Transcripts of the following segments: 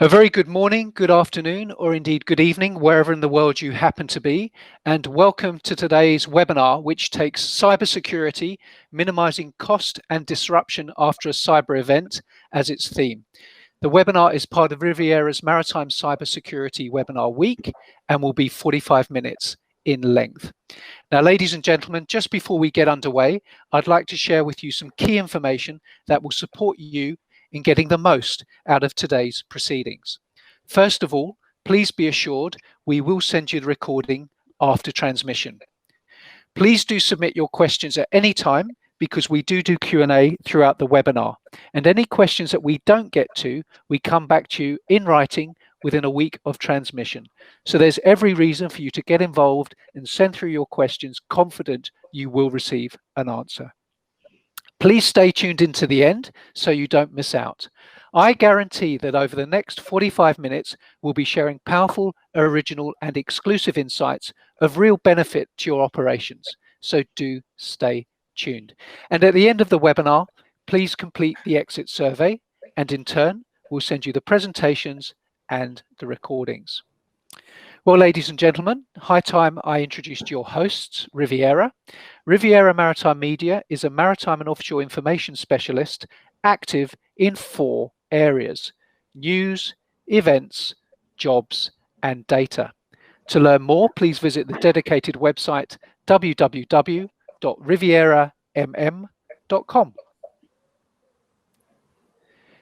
A very good morning, good afternoon, or indeed good evening, wherever in the world you happen to be, and welcome to today's webinar, which takes cybersecurity, minimizing cost and disruption after a cyber event as its theme. The webinar is part of Riviera's Maritime Cybersecurity Webinar Week and will be 45 minutes in length. Now, ladies and gentlemen, just before we get underway, I'd like to share with you some key information that will support you in getting the most out of today's proceedings. First of all, please be assured we will send you the recording after transmission. Please do submit your questions at any time because we do Q&A throughout the webinar. And any questions that we don't get to, we come back to you in writing within a week of transmission. So there's every reason for you to get involved and send through your questions, confident you will receive an answer. Please stay tuned into the end so you don't miss out. I guarantee that over the next 45 minutes, we'll be sharing powerful, original, and exclusive insights of real benefit to your operations. So do stay tuned. And at the end of the webinar, please complete the exit survey, and in turn, we'll send you the presentations and the recordings. Well, ladies and gentlemen, high time I introduced your hosts, Riviera. Riviera Maritime Media is a maritime and offshore information specialist active in 4 areas: news, events, jobs, and data. To learn more, please visit the dedicated website www.rivieramm.com.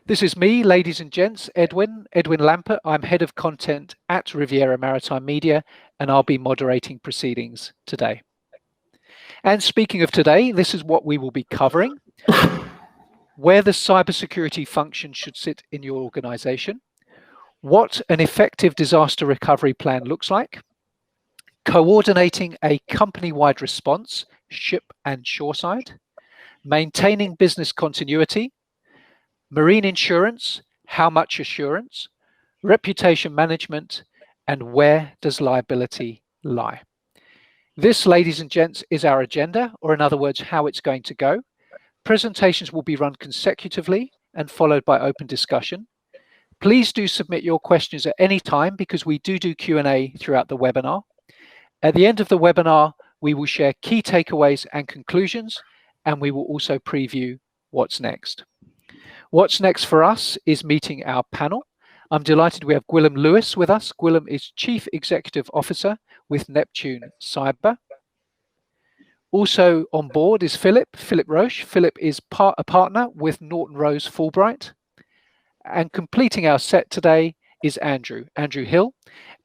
This is me, ladies and gents, Edwin Lampert. I'm Head of Content at Riviera Maritime Media, and I'll be moderating proceedings today. And speaking of today, this is what we will be covering: where the cybersecurity function should sit in your organization, what an effective disaster recovery plan looks like, coordinating a company-wide response, ship and shoreside, maintaining business continuity, marine insurance, how much assurance, reputation management, and where does liability lie? This, ladies and gents, is our agenda, or in other words, how it's going to go. Presentations will be run consecutively and followed by open discussion. Please do submit your questions at any time because we do Q&A throughout the webinar. At the end of the webinar, we will share key takeaways and conclusions, and we will also preview what's next. What's next for us is meeting our panel. I'm delighted we have Gwilym Lewis with us. Gwilym is Chief Executive Officer with Neptune Cyber. Also on board is Philip Roche. Philip is a partner with Norton Rose Fulbright. And completing our set today is Andrew Hill.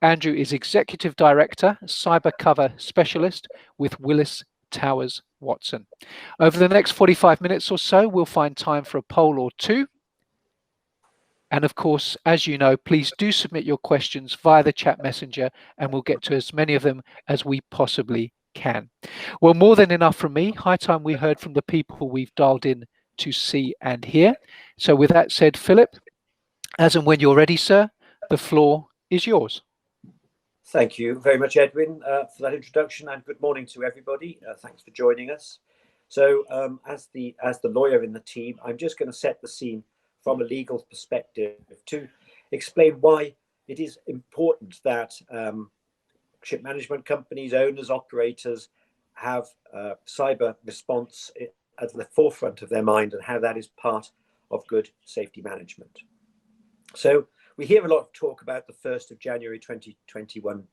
Andrew is Executive Director, Cyber Cover Specialist with Willis Towers Watson. Over the next 45 minutes or so, we'll find time for a poll or two. And of course, as you know, please do submit your questions via the chat messenger and we'll get to as many of them as we possibly can. Well, more than enough from me. High time we heard from the people we've dialed in to see and hear. So with that said, Philip, as and when you're ready, sir, the floor is yours. Thank you very much, Edwin, for that introduction, and good morning to everybody. Thanks for joining us. So as the lawyer in the team, I'm just going to set the scene from a legal perspective to explain why it is important that ship management companies, owners, operators have cyber response at the forefront of their mind and how that is part of good safety management. So we hear a lot of talk about the 1st of January 2021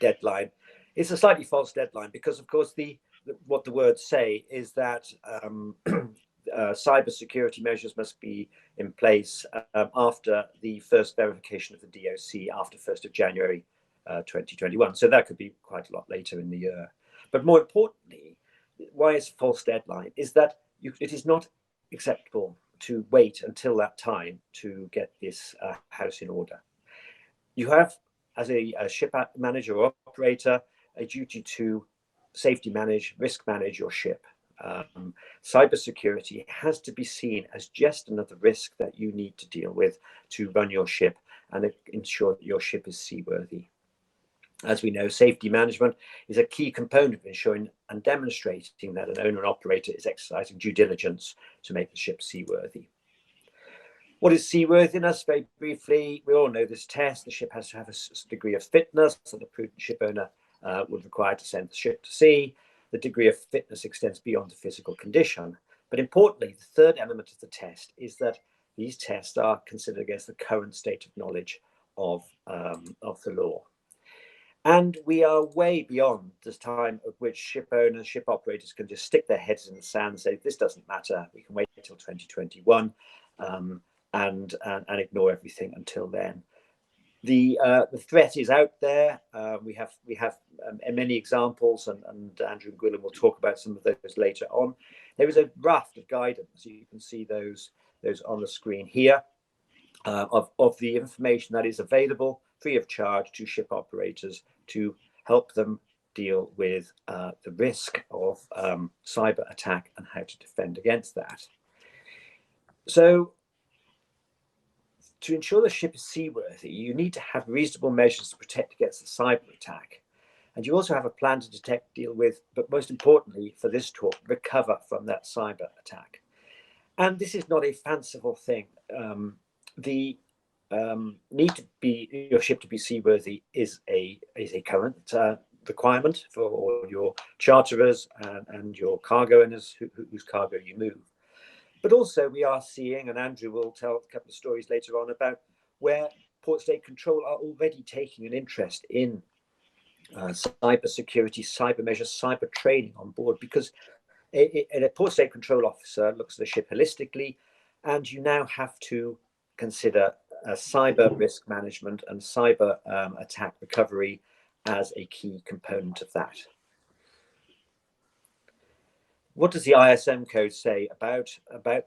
deadline. It's a slightly false deadline because, of course, what the words say is that cyber security measures must be in place after the first verification of the DOC after 1st of January 2021. So that could be quite a lot later in the year. But more importantly, why it's a false deadline is that it is not acceptable to wait until that time to get this house in order. You have, as a ship manager or operator, a duty to safety manage, risk manage your ship. Cybersecurity has to be seen as just another risk that you need to deal with to run your ship and ensure that your ship is seaworthy. As we know, safety management is a key component of ensuring and demonstrating that an owner and operator is exercising due diligence to make the ship seaworthy. What is seaworthiness? Very briefly, we all know this test. The ship has to have a degree of fitness that a prudent ship owner would require to send the ship to sea. The degree of fitness extends beyond the physical condition. But importantly, the third element of the test is that these tests are considered against the current state of knowledge of the law. And we are way beyond the time at which ship owners, ship operators can just stick their heads in the sand and say, this doesn't matter, we can wait until 2021 and ignore everything until then. The threat is out there. We have many examples, and Andrew and Gwilym will talk about some of those later on. There is a raft of guidance. You can see those on the screen here of the information that is available free of charge to ship operators to help them deal with the risk of cyber attack and how to defend against that. So to ensure the ship is seaworthy, you need to have reasonable measures to protect against the cyber attack. And you also have a plan to detect, deal with, but most importantly for this talk, recover from that cyber attack. And this is not a fanciful thing. The need to be your ship to be seaworthy is a current requirement for all your charterers and your cargo owners whose cargo you move. But also we are seeing, and Andrew will tell a couple of stories later on about where Port State Control are already taking an interest in cyber security, cyber measures, cyber training on board, because a Port State Control officer looks at the ship holistically, and you now have to consider cyber risk management and cyber attack recovery as a key component of that. What does the ISM code say about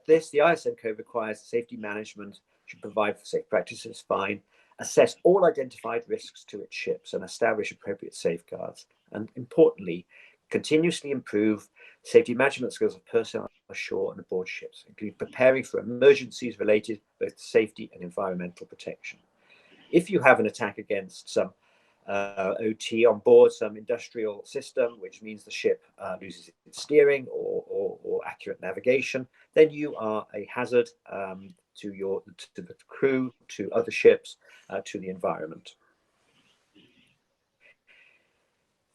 this? The ISM code requires safety management should provide for safe practices, fine, assess all identified risks to its ships and establish appropriate safeguards, and importantly, continuously improve safety management skills of personnel ashore and aboard ships, including preparing for emergencies related both to safety and environmental protection. If you have an attack against some OT on board, some industrial system, which means the ship loses its steering or accurate navigation, then you are a hazard to the crew, to other ships, to the environment.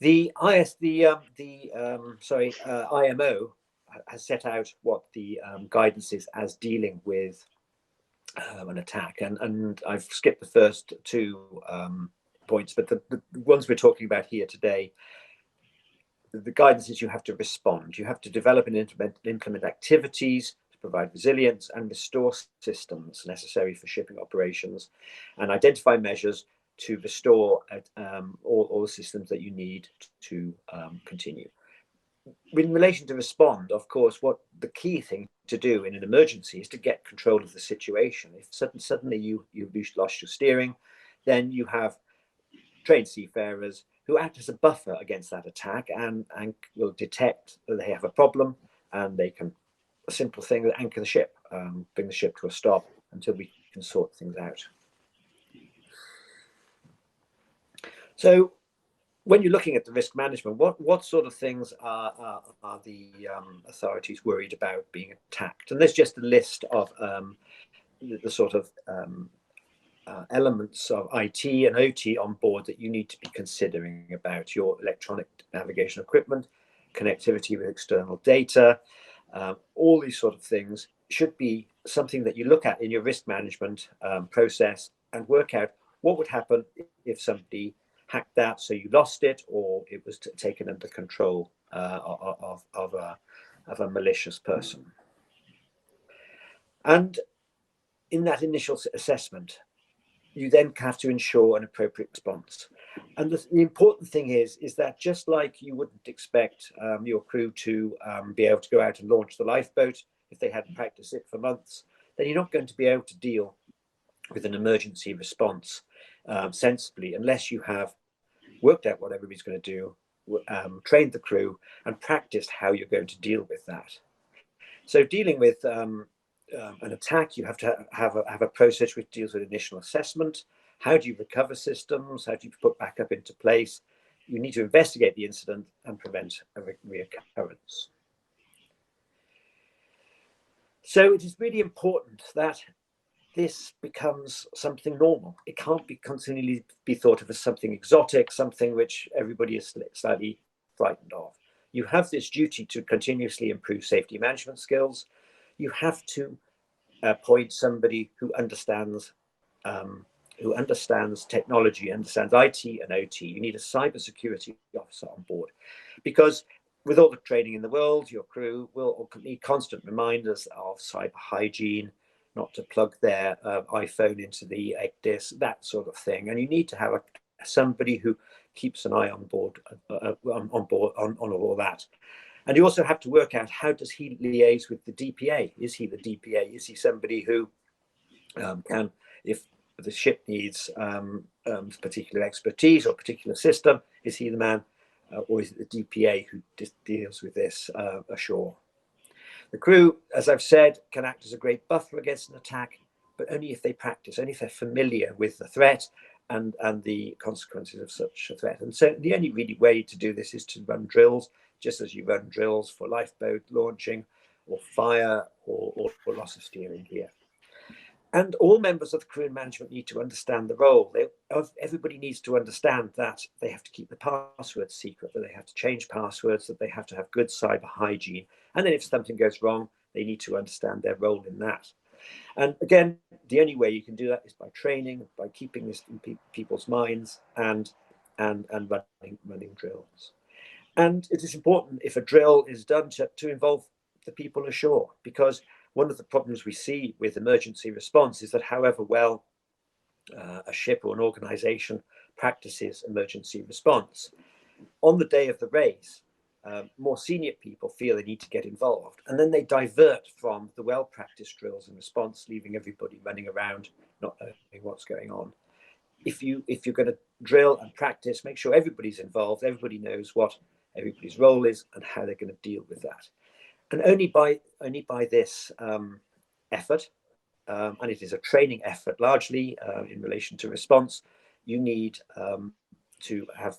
The IMO has set out what the guidance is as dealing with an attack, and I've skipped the first two points, but the ones we're talking about here today, the guidance is you have to respond. You have to develop and implement activities to provide resilience and restore systems necessary for shipping operations, and identify measures to restore all the systems that you need to continue. In relation to respond, of course, what the key thing to do in an emergency is to get control of the situation. If suddenly you've lost your steering, then you have trained seafarers who act as a buffer against that attack and will detect that they have a problem, and they can, a simple thing, anchor the ship, bring the ship to a stop until we can sort things out. So when you're looking at the risk management, what sort of things are the authorities worried about being attacked? And there's just a list of the sort of elements of IT and OT on board that you need to be considering about your electronic navigation equipment, connectivity with external data. All these sort of things should be something that you look at in your risk management process and work out what would happen if somebody hacked that, so you lost it, or it was taken under control of a malicious person. And in that initial assessment, you then have to ensure an appropriate response. And the important thing is that just like you wouldn't expect your crew to be able to go out and launch the lifeboat if they hadn't practiced it for months, then you're not going to be able to deal with an emergency response sensibly unless you have worked out what everybody's going to do, trained the crew, and practiced how you're going to deal with that. So dealing with an attack, you have to have a process which deals with initial assessment. How do you recover systems? How do you put back up into place? You need to investigate the incident and prevent a reoccurrence. So it is really important that this becomes something normal. It can't be continually be thought of as something exotic, something which everybody is slightly frightened of. You have this duty to continuously improve safety management skills. You have to appoint somebody who understands technology, understands IT and OT. You need a cybersecurity officer on board, because with all the training in the world, your crew will need constant reminders of cyber hygiene, not to plug their iPhone into the ECDIS, that sort of thing. And you need to have somebody who keeps an eye on board on all that. And you also have to work out, how does he liaise with the DPA? Is he the DPA? Is he somebody who can, if the ship needs particular expertise or particular system, is he the man, or is it the DPA who deals with this ashore? The crew, as I've said, can act as a great buffer against an attack, but only if they practice, only if they're familiar with the threat and the consequences of such a threat. And so the only really way to do this is to run drills, just as you run drills for lifeboat launching or fire or loss of steering gear. And all members of the crew and management need to understand the role. Everybody needs to understand that they have to keep the passwords secret, that they have to change passwords, that they have to have good cyber hygiene. And then if something goes wrong, they need to understand their role in that. And again, the only way you can do that is by training, by keeping this in people's minds and running drills. And it is important, if a drill is done, to involve the people ashore, because one of the problems we see with emergency response is that however well a ship or an organization practices emergency response, on the day of the race, more senior people feel they need to get involved, and then they divert from the well-practiced drills and response, leaving everybody running around not knowing what's going on. If you're going to drill and practice, make sure everybody's involved, everybody knows what everybody's role is and how they're going to deal with that. And only by this effort, and it is a training effort largely in relation to response, you need to have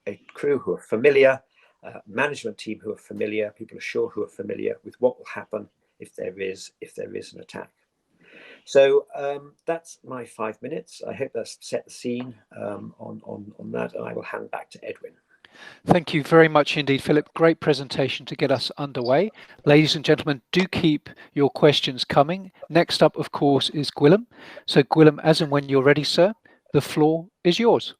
a crew who are familiar, management team who are familiar, people ashore who are familiar with what will happen if there is an attack. So that's my 5 minutes. I hope that's set the scene on that, and I will hand back to Edwin. Thank you very much indeed, Philip. Great presentation to get us underway. Ladies and gentlemen, do keep your questions coming. Next up, of course, is Gwilym. So Gwilym, as and when you're ready, sir, the floor is yours.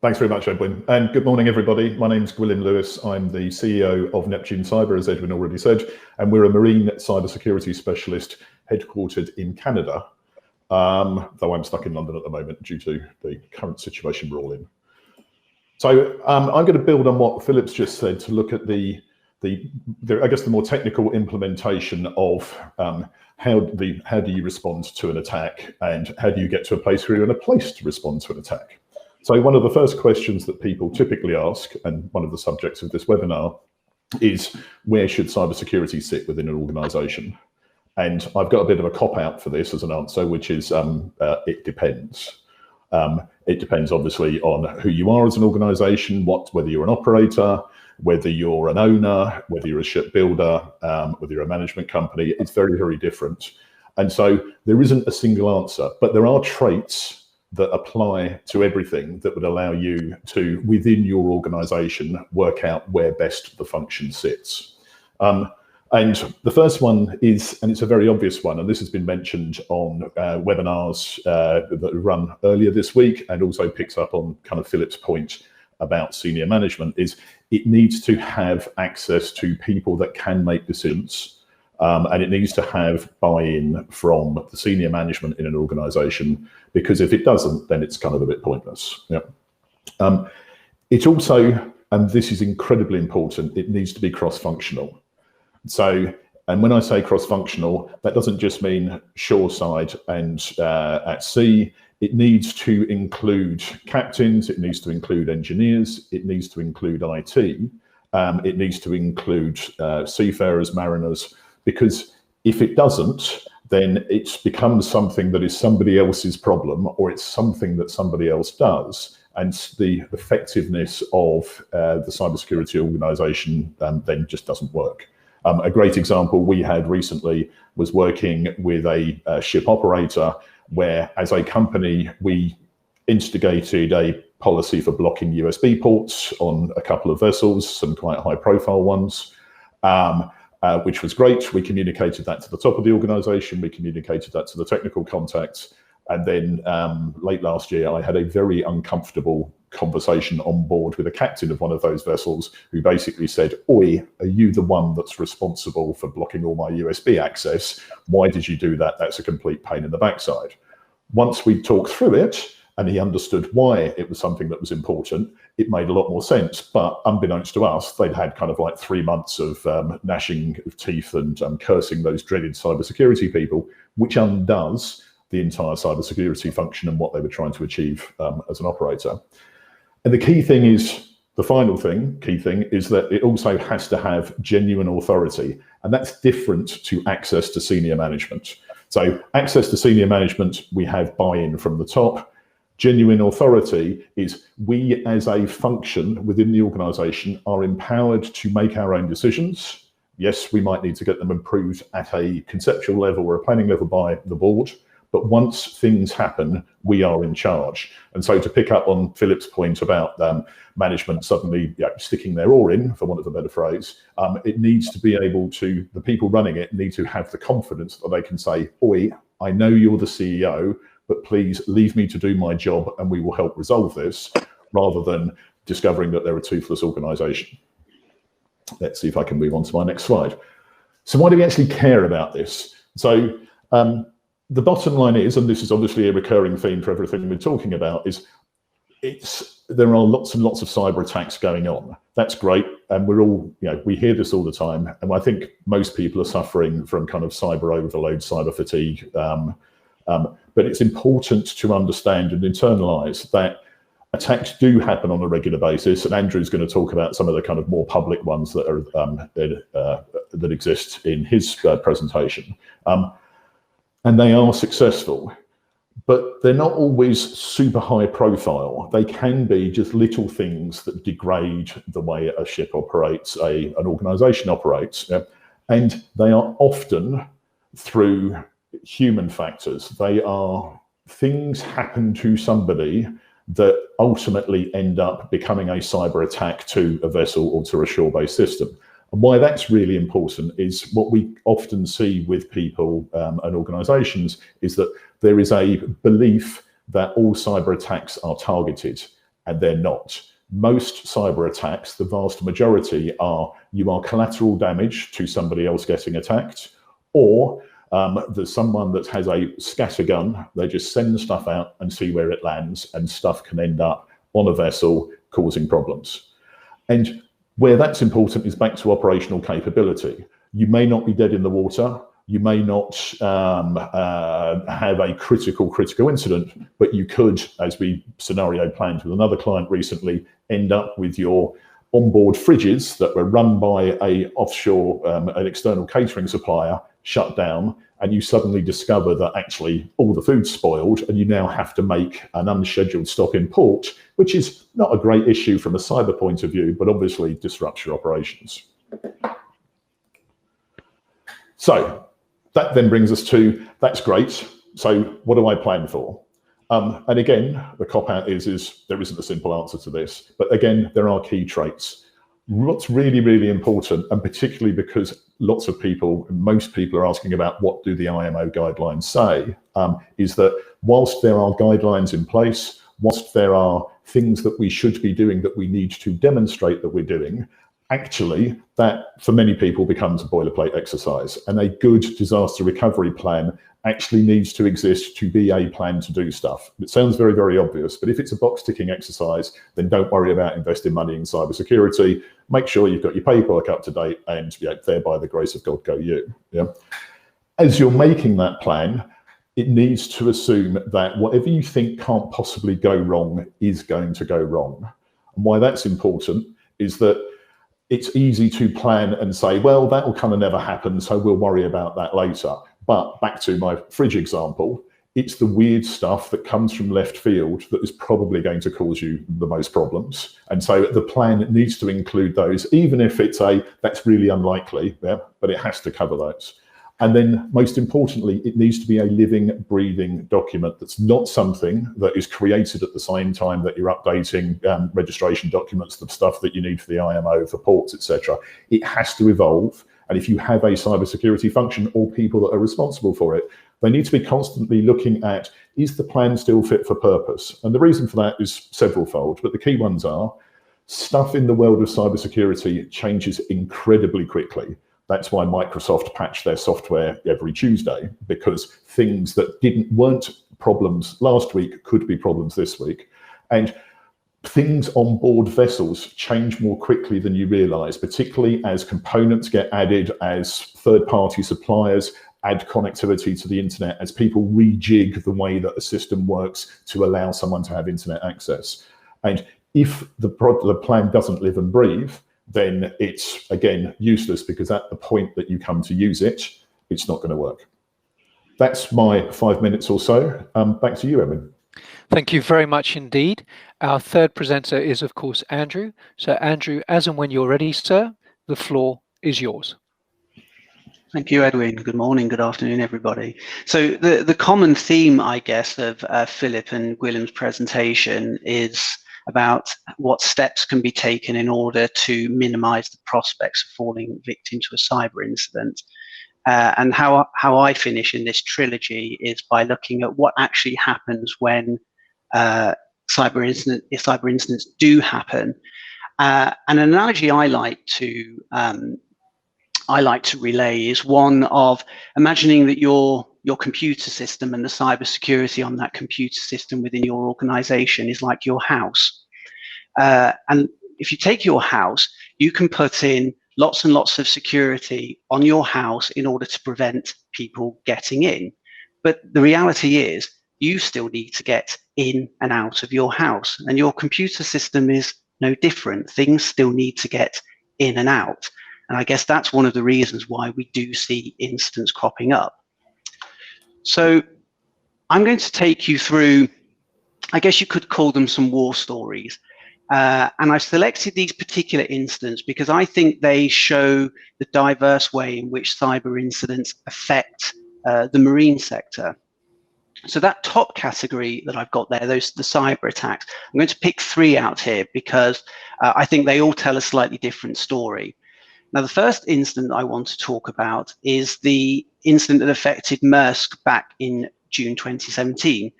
Thanks very much, Edwin. And good morning, everybody. My name's Gwilym Lewis. I'm the CEO of Neptune Cyber, as Edwin already said, and we're a marine cybersecurity specialist headquartered in Canada, though I'm stuck in London at the moment due to the current situation we're all in. So I'm going to build on what Philip's just said to look at the I guess the more technical implementation of how do you respond to an attack, and how do you get to a place where you're in a place to respond to an attack. So one of the first questions that people typically ask, and one of the subjects of this webinar, is where should cybersecurity sit within an organization? And I've got a bit of a cop-out for this as an answer, which is it depends. It depends obviously on who you are as an organization, whether you're an operator, whether you're an owner, whether you're a shipbuilder, whether you're a management company. It's very, very different. And so there isn't a single answer, but there are traits that apply to everything that would allow you to, within your organization, work out where best the function sits. And the first one is, and it's a very obvious one, and this has been mentioned on webinars that run earlier this week, and also picks up on kind of Philip's point about senior management, is it needs to have access to people that can make decisions, and it needs to have buy-in from the senior management in an organization, because if it doesn't, then it's kind of a bit pointless. Yeah. It also, and this is incredibly important, it needs to be cross-functional. So, and when I say cross-functional, that doesn't just mean shoreside and at sea. It needs to include captains, it needs to include engineers, it needs to include IT, it needs to include seafarers, mariners, because if it doesn't, then it becomes something that is somebody else's problem, or it's something that somebody else does, and the effectiveness of the cybersecurity organization then just doesn't work. A great example we had recently was working with a ship operator where, as a company, we instigated a policy for blocking USB ports on a couple of vessels, some quite high profile ones, which was great. We communicated that to the top of the organization, we communicated that to the technical contacts, and then late last year I had a very uncomfortable conversation on board with a captain of one of those vessels who basically said, "Oi, are you the one that's responsible for blocking all my USB access? Why did you do that? That's a complete pain in the backside." Once we talked through it and he understood why it was something that was important, it made a lot more sense. But unbeknownst to us, they'd had kind of like 3 months of gnashing of teeth and cursing those dreaded cybersecurity people, which undoes the entire cybersecurity function and what they were trying to achieve as an operator. And the key thing is, the final thing, key thing, is that it also has to have genuine authority. And that's different to access to senior management. So access to senior management, we have buy-in from the top. Genuine authority is we as a function within the organization are empowered to make our own decisions. Yes, we might need to get them approved at a conceptual level or a planning level by the board, but once things happen, we are in charge. And so to pick up on Philip's point about management suddenly sticking their oar in, for want of a better phrase, it needs to be able to, the people running it need to have the confidence that they can say, "Oi, I know you're the CEO, but please leave me to do my job and we will help resolve this," rather than discovering that they're a toothless organization. Let's see if I can move on to my next slide. So why do we actually care about this? So the bottom line is, and this is obviously a recurring theme for everything we're talking about, is there are lots and lots of cyber attacks going on. That's great, and we're all, we hear this all the time, and I think most people are suffering from kind of cyber overload, cyber fatigue. But it's important to understand and internalize that attacks do happen on a regular basis, and Andrew's going to talk about some of the kind of more public ones that are that exist in his presentation. And they are successful, but they're not always super high profile. They can be just little things that degrade the way a ship operates, an organization operates, and they are often through human factors. They are things happen to somebody that ultimately end up becoming a cyber attack to a vessel or to a shore-based system. And why that's really important is what we often see with people and organizations is that there is a belief that all cyber attacks are targeted, and they're not. Most cyber attacks, the vast majority, you are collateral damage to somebody else getting attacked, or there's someone that has a scattergun. They just send stuff out and see where it lands, and stuff can end up on a vessel causing problems. And where that's important is back to operational capability. You may not be dead in the water. You may not have a critical incident, but you could, as we scenario planned with another client recently, end up with your onboard fridges that were run by an external catering supplier shut down, and you suddenly discover that actually all the food's spoiled, and you now have to make an unscheduled stop in port, which is not a great issue from a cyber point of view, but obviously disrupts your operations. So that then brings us to, that's great. So what do I plan for? And again, the cop-out is there isn't a simple answer to this, but again, there are key traits. What's really, really important, and particularly because lots of people, most people are asking about what do the IMO guidelines say, is that whilst there are guidelines in place, whilst there are things that we should be doing that we need to demonstrate that we're doing, actually that for many people becomes a boilerplate exercise, and a good disaster recovery plan actually needs to exist to be a plan to do stuff. It sounds very, very obvious, but if it's a box ticking exercise, then don't worry about investing money in cybersecurity. Make sure you've got your paperwork up to date, and there by the grace of God go you. As you're making that plan, it needs to assume that whatever you think can't possibly go wrong is going to go wrong. And why that's important is that it's easy to plan and say, well, that will kind of never happen, so we'll worry about that later. But back to my fridge example, it's the weird stuff that comes from left field that is probably going to cause you the most problems. And so the plan needs to include those, even if it's that's really unlikely, yeah, but it has to cover those. And then most importantly, it needs to be a living, breathing document that's not something that is created at the same time that you're updating registration documents, the stuff that you need for the IMO, for ports, etc. It has to evolve. And if you have a cybersecurity function or people that are responsible for it, they need to be constantly looking at, is the plan still fit for purpose? And the reason for that is severalfold, but the key ones are, stuff in the world of cybersecurity changes incredibly quickly. That's why Microsoft patch their software every Tuesday, because things that weren't problems last week could be problems this week. And things on board vessels change more quickly than you realize, particularly as components get added, as third-party suppliers add connectivity to the internet, as people rejig the way that a system works to allow someone to have internet access. And if the plan doesn't live and breathe, then it's, again, useless, because at the point that you come to use it, it's not going to work. That's my 5 minutes or so. Back to you, Edwin. Thank you very much indeed. Our third presenter is, of course, Andrew. So Andrew, as and when you're ready, sir, the floor is yours. Thank you, Edwin. Good morning, good afternoon, everybody. So the common theme, I guess, of Philip and Gwilym's presentation is about what steps can be taken in order to minimize the prospects of falling victim to a cyber incident. And how I finish in this trilogy is by looking at what actually happens when cyber incidents do happen. An analogy I like to relay is one of imagining that your computer system and the cybersecurity on that computer system within your organization is like your house. And if you take your house, you can put in lots and lots of security on your house in order to prevent people getting in. But the reality is you still need to get in and out of your house, and your computer system is no different. Things still need to get in and out. And I guess that's one of the reasons why we do see incidents cropping up. So I'm going to take you through, I guess you could call them some war stories. And I've selected these particular incidents because I think they show the diverse way in which cyber incidents affect the marine sector. So that top category that I've got there, the cyber attacks, I'm going to pick 3 out here because I think they all tell a slightly different story. Now, the first incident I want to talk about is the incident that affected Maersk back in June 2017.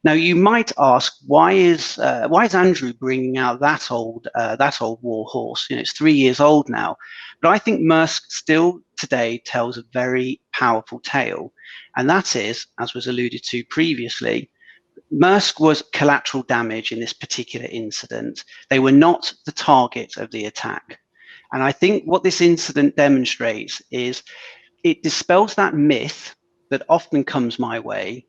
Now, you might ask, why is Andrew bringing out that old war horse? You know, it's 3 years old now. But I think Maersk still today tells a very powerful tale, and that is, as was alluded to previously, Maersk was collateral damage in this particular incident. They were not the target of the attack. And I think what this incident demonstrates is it dispels that myth that often comes my way,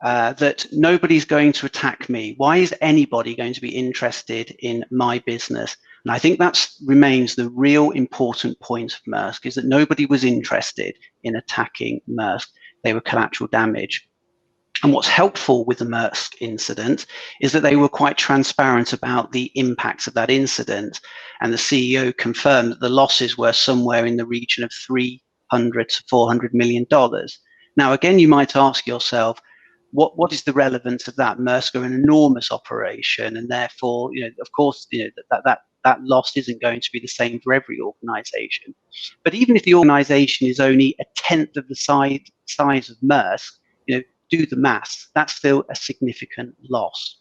that nobody's going to attack me. Why is anybody going to be interested in my business? And I think that remains the real important point of Maersk, is that nobody was interested in attacking Maersk. They were collateral damage. And what's helpful with the Maersk incident is that they were quite transparent about the impacts of that incident. And the CEO confirmed that the losses were somewhere in the region of $300 to $400 million. Now, again, you might ask yourself, what is the relevance of that? Maersk are an enormous operation, and therefore, you know, of course, you know, that loss isn't going to be the same for every organization. But even if the organization is only a tenth of the size of Maersk, you know, do the maths, that's still a significant loss.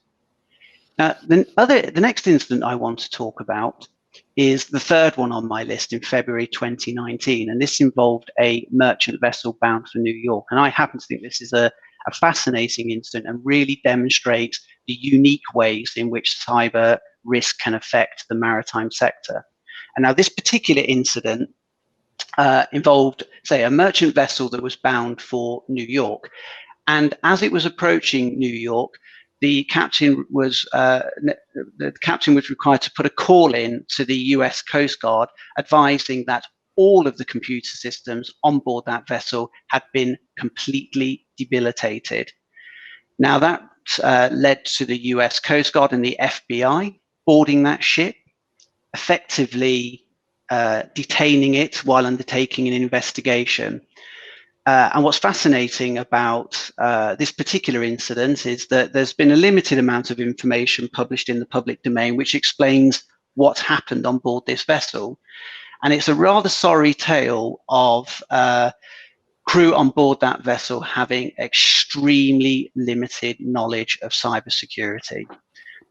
The next incident I want to talk about is the third one on my list in February 2019, and this involved a merchant vessel bound for New York. And I happen to think this is a fascinating incident and really demonstrates the unique ways in which cyber risk can affect the maritime sector. And now this particular incident involved, say, a merchant vessel that was bound for New York. And as it was approaching New York, the captain was required to put a call in to the US Coast Guard advising that all of the computer systems on board that vessel had been completely debilitated. Now that led to the US Coast Guard and the FBI boarding that ship, effectively detaining it while undertaking an investigation. And what's fascinating about this particular incident is that there's been a limited amount of information published in the public domain which explains what happened on board this vessel. And it's a rather sorry tale of crew on board that vessel having extremely limited knowledge of cybersecurity.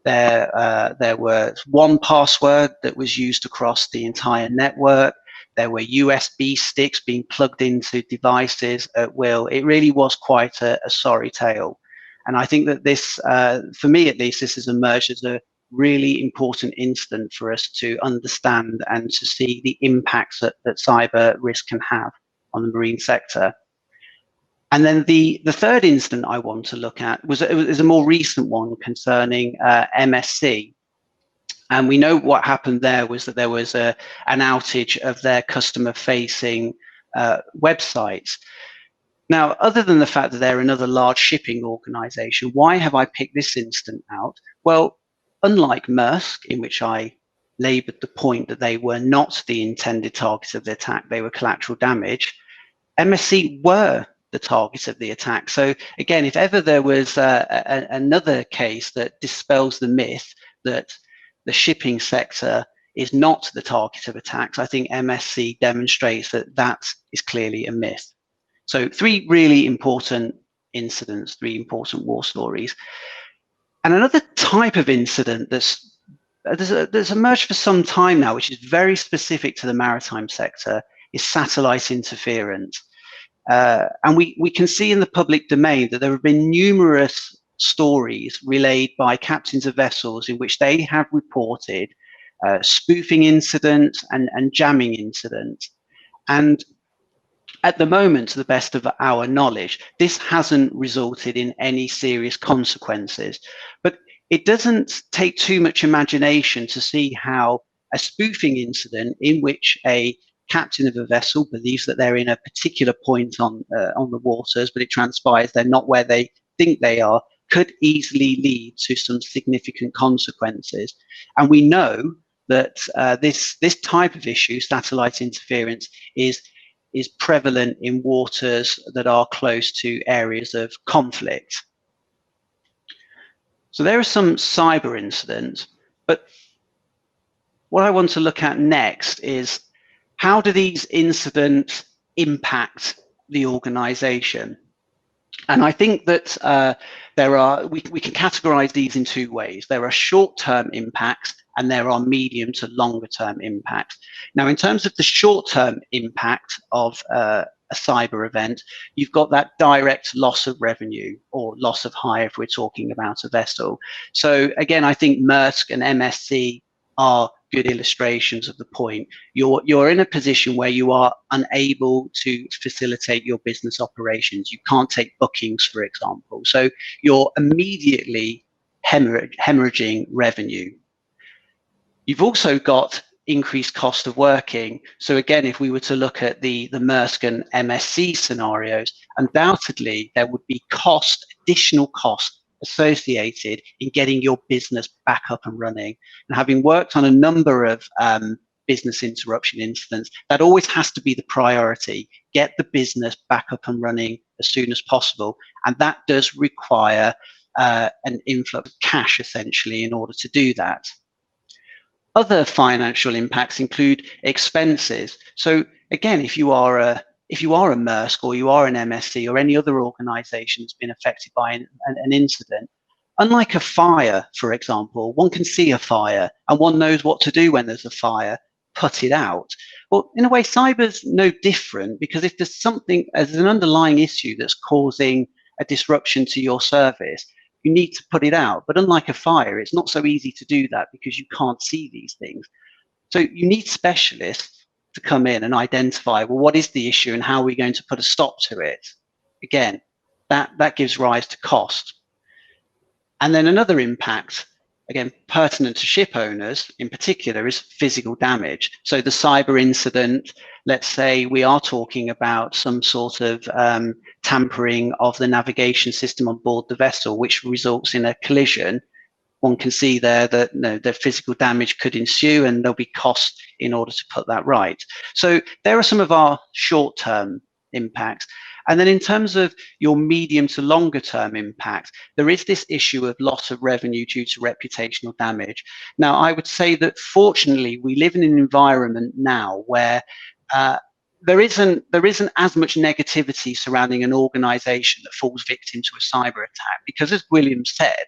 There was one password that was used across the entire network. There were USB sticks being plugged into devices at will. It really was quite a sorry tale. And I think that this, for me at least, this has emerged as a really important incident for us to understand and to see the impacts that cyber risk can have on the marine sector. And then the third incident I want to look at was a more recent one concerning MSC. And we know what happened there was that there was an outage of their customer-facing websites. Now, other than the fact that they're another large shipping organization, why have I picked this incident out? Well, unlike Maersk, in which I labored the point that they were not the intended target of the attack, they were collateral damage, MSC were the target of the attack. So again, if ever there was another case that dispels the myth that the shipping sector is not the target of attacks, I think MSC demonstrates that that is clearly a myth. So 3 really important incidents, 3 important war stories. And another type of incident that's emerged for some time now, which is very specific to the maritime sector, is satellite interference. And we can see in the public domain that there have been numerous stories relayed by captains of vessels in which they have reported spoofing incidents and jamming incidents. And at the moment, to the best of our knowledge, this hasn't resulted in any serious consequences. But it doesn't take too much imagination to see how a spoofing incident in which a captain of a vessel believes that they're in a particular point on the waters, but it transpires they're not where they think they are, could easily lead to some significant consequences. And we know that this type of issue, satellite interference, is prevalent in waters that are close to areas of conflict. So there are some cyber incidents, but what I want to look at next is how do these incidents impact the organization? And I think that we can categorize these in 2 ways. There are short-term impacts and there are medium to longer-term impacts. Now, in terms of the short-term impact of a cyber event, you've got that direct loss of revenue or loss of hire if we're talking about a vessel. So again, I think Maersk and MSC are good illustrations of the point. You're in a position where you are unable to facilitate your business operations. You can't take bookings, for example. So you're immediately hemorrhaging revenue. You've also got increased cost of working. So again, if we were to look at the Maersk and MSC scenarios, undoubtedly there would be additional cost associated in getting your business back up and running. And having worked on a number of business interruption incidents, that always has to be the priority. Get the business back up and running as soon as possible. And that does require an influx of cash, essentially, in order to do that. Other financial impacts include expenses. So again, if you are a Maersk or you are an MSC or any other organization that's been affected by an incident, unlike a fire, for example, one can see a fire and one knows what to do when there's a fire, put it out. Well, in a way, cyber's no different, because if there's an underlying issue that's causing a disruption to your service, you need to put it out. But unlike a fire, it's not so easy to do that because you can't see these things. So you need specialists to come in and identify, well, what is the issue and how are we going to put a stop to it? Again, that gives rise to cost. And then another impact again, pertinent to ship owners in particular, is physical damage. So the cyber incident, let's say we are talking about some sort of tampering of the navigation system on board the vessel, which results in a collision. One can see there that the physical damage could ensue, and there'll be costs in order to put that right. So there are some of our short-term impacts. And then in terms of your medium to longer term impact, there is this issue of loss of revenue due to reputational damage. Now, I would say that fortunately, we live in an environment now where there isn't as much negativity surrounding an organization that falls victim to a cyber attack, because as William said,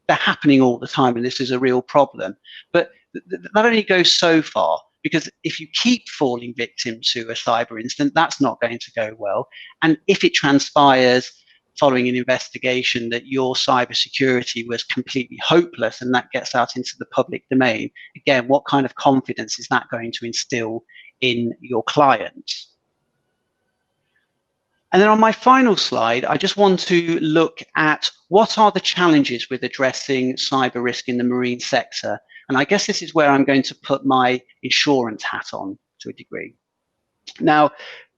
they're happening all the time, and this is a real problem. But that only goes so far, because if you keep falling victim to a cyber incident, that's not going to go well. And if it transpires following an investigation that your cybersecurity was completely hopeless and that gets out into the public domain, again, what kind of confidence is that going to instill in your clients? And then on my final slide, I just want to look at what are the challenges with addressing cyber risk in the marine sector. And I guess this is where I'm going to put my insurance hat on to a degree. Now,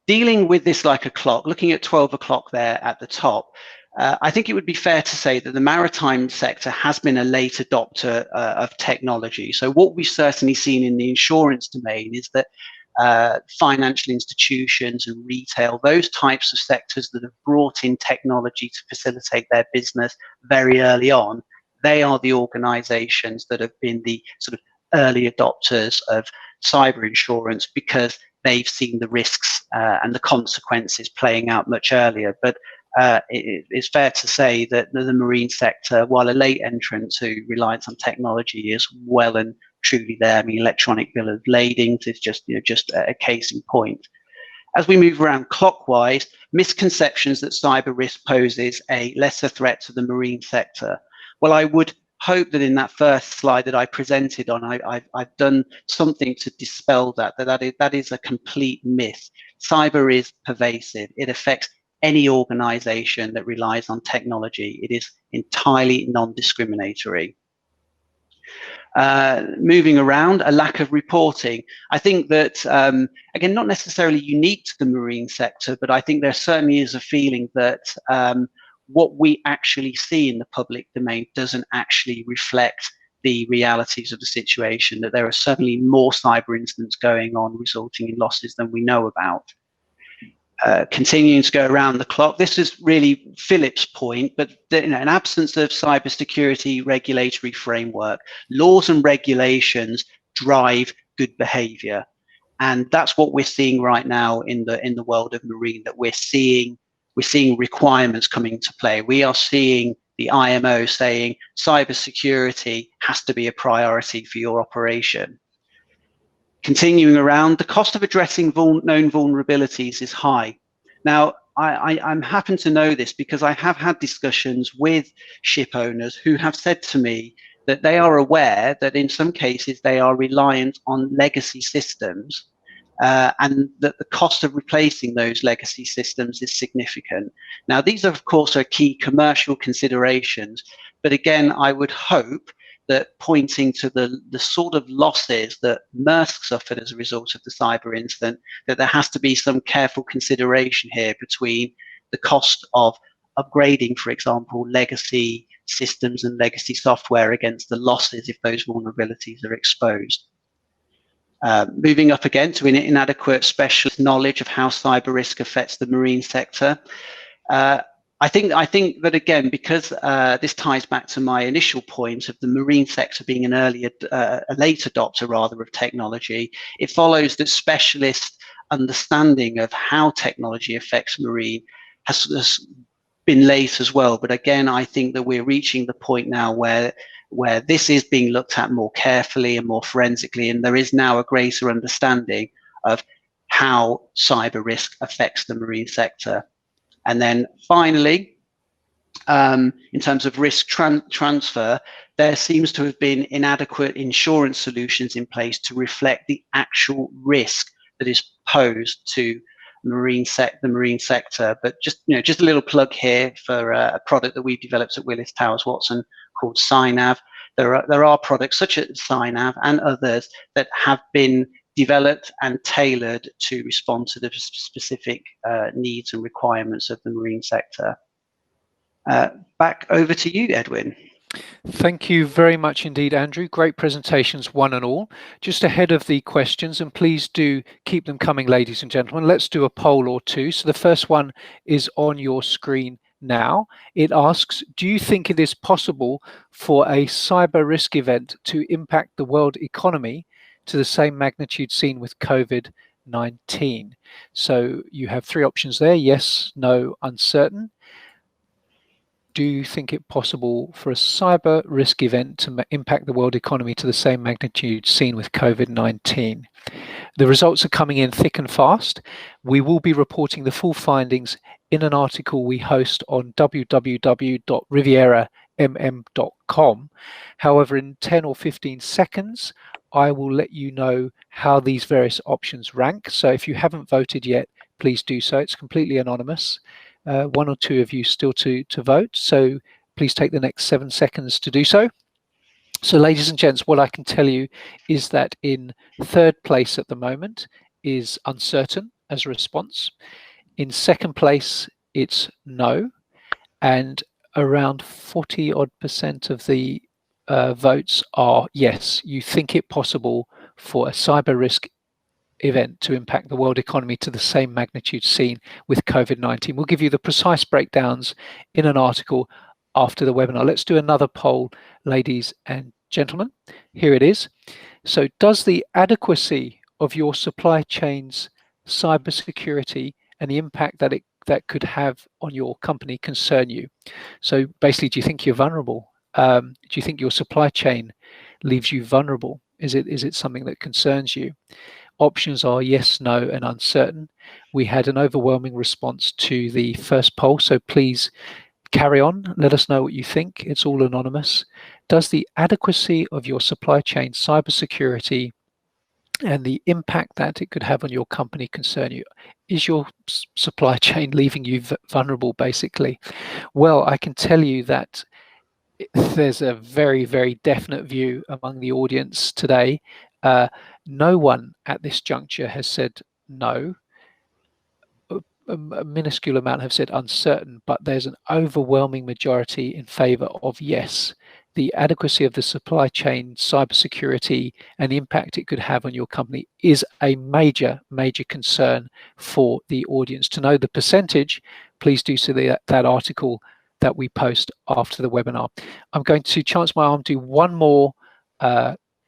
dealing with this like a clock, looking at 12 o'clock there at the top, I think it would be fair to say that the maritime sector has been a late adopter of technology. So what we've certainly seen in the insurance domain is that financial institutions and retail, those types of sectors that have brought in technology to facilitate their business very early on, they are the organizations that have been the sort of early adopters of cyber insurance, because they've seen the risks and the consequences playing out much earlier. But it's fair to say that the marine sector, while a late entrant to reliance on technology, is well and truly there. I mean, electronic bill of lading is just a case in point. As we move around clockwise, misconceptions that cyber risk poses a lesser threat to the marine sector. Well, I would hope that in that first slide that I presented on, I've done something to dispel that is a complete myth. Cyber is pervasive. It affects any organization that relies on technology. It is entirely non-discriminatory. Moving around, a lack of reporting. I think that, again, not necessarily unique to the marine sector, but I think there certainly is a feeling that what we actually see in the public domain doesn't actually reflect the realities of the situation, that there are certainly more cyber incidents going on resulting in losses than we know about. Continuing to go around the clock, this is really Philip's point, but in absence of cybersecurity regulatory framework, laws and regulations drive good behavior. And that's what we're seeing right now in the world of marine, that we're seeing requirements coming into play. We are seeing the IMO saying cybersecurity has to be a priority for your operation. Continuing around, the cost of addressing known vulnerabilities is high. Now, I'm happen to know this because I have had discussions with ship owners who have said to me that they are aware that in some cases they are reliant on legacy systems, and that the cost of replacing those legacy systems is significant. Now, these, of course, are key commercial considerations, but again, I would hope that pointing to the sort of losses that Maersk suffered as a result of the cyber incident, that there has to be some careful consideration here between the cost of upgrading, for example, legacy systems and legacy software against the losses if those vulnerabilities are exposed. Moving up again to inadequate specialist knowledge of how cyber risk affects the marine sector. I think that, again, because this ties back to my initial point of the marine sector being a late adopter rather of technology, it follows that specialist understanding of how technology affects marine has been late as well. But again, I think that we're reaching the point now where this is being looked at more carefully and more forensically, and there is now a greater understanding of how cyber risk affects the marine sector. And then finally, in terms of risk transfer, there seems to have been inadequate insurance solutions in place to reflect the actual risk that is posed to the marine sector. But just a little plug here for a product that we've developed at Willis Towers Watson called SciNav. There are products such as SciNav and others that have been developed and tailored to respond to the specific needs and requirements of the marine sector. Back over to you, Edwin. Thank you very much indeed, Andrew. Great presentations, one and all. Just ahead of the questions, and please do keep them coming, ladies and gentlemen. Let's do a poll or two. So the first one is on your screen now. It asks, do you think it is possible for a cyber risk event to impact the world economy to the same magnitude seen with COVID-19? So you have three options there: yes, no, uncertain. Do you think it possible for a cyber risk event to impact the world economy to the same magnitude seen with COVID-19? The results are coming in thick and fast. We will be reporting the full findings in an article we host on www.rivieramm.com. However, in 10 or 15 seconds, I will let you know how these various options rank. So if you haven't voted yet, please do so. It's completely anonymous. One or two of you still to vote, so please take the next 7 seconds to do so. So ladies and gents, what I can tell you is that in third place at the moment is uncertain as a response. In second place, it's no, and around 40% of the votes are yes. You think it possible for a cyber risk event to impact the world economy to the same magnitude seen with COVID-19. We'll give you the precise breakdowns in an article after the webinar. Let's do another poll, ladies and gentlemen. Here it is. So does the adequacy of your supply chain's cybersecurity and the impact that could have on your company concern you? So basically, do you think you're vulnerable? Do you think your supply chain leaves you vulnerable? Is it something that concerns you? Options are yes, no, and uncertain. We had an overwhelming response to the first poll, so please carry on. Let us know what you think. It's all anonymous. Does the adequacy of your supply chain cybersecurity and the impact that it could have on your company concern you? Is your supply chain leaving you vulnerable, basically? Well, I can tell you that there's a very, very definite view among the audience today. No one at this juncture has said no. A minuscule amount have said uncertain, but there's an overwhelming majority in favor of yes. The adequacy of the supply chain, cybersecurity, and the impact it could have on your company is a major, major concern for the audience. To know the percentage, please do see that article that we post after the webinar. I'm going to chance my arm, do one more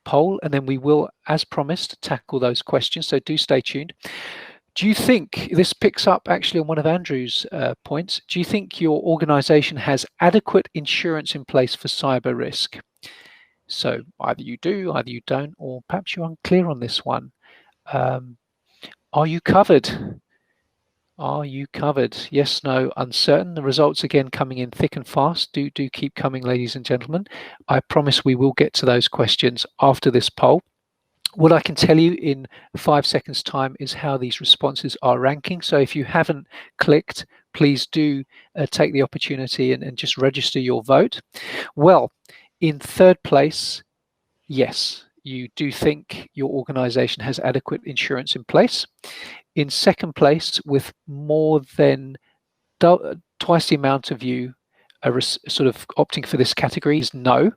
poll, and then we will, as promised, tackle those questions, so do stay tuned. Do you think, this picks up actually on one of Andrew's points, do you think your organization has adequate insurance in place for cyber risk? So either you do, either you don't, or perhaps you're unclear on this one. Are you covered? Are you covered? Yes, no, uncertain. The results again coming in thick and fast. Do keep coming, ladies and gentlemen. I promise we will get to those questions after this poll. What I can tell you in 5 seconds time is how these responses are ranking. So if you haven't clicked, please do take the opportunity and just register your vote. Well, in third place, yes, you do think your organization has adequate insurance in place. In second place, with more than twice the amount of you are sort of opting for this category, is no.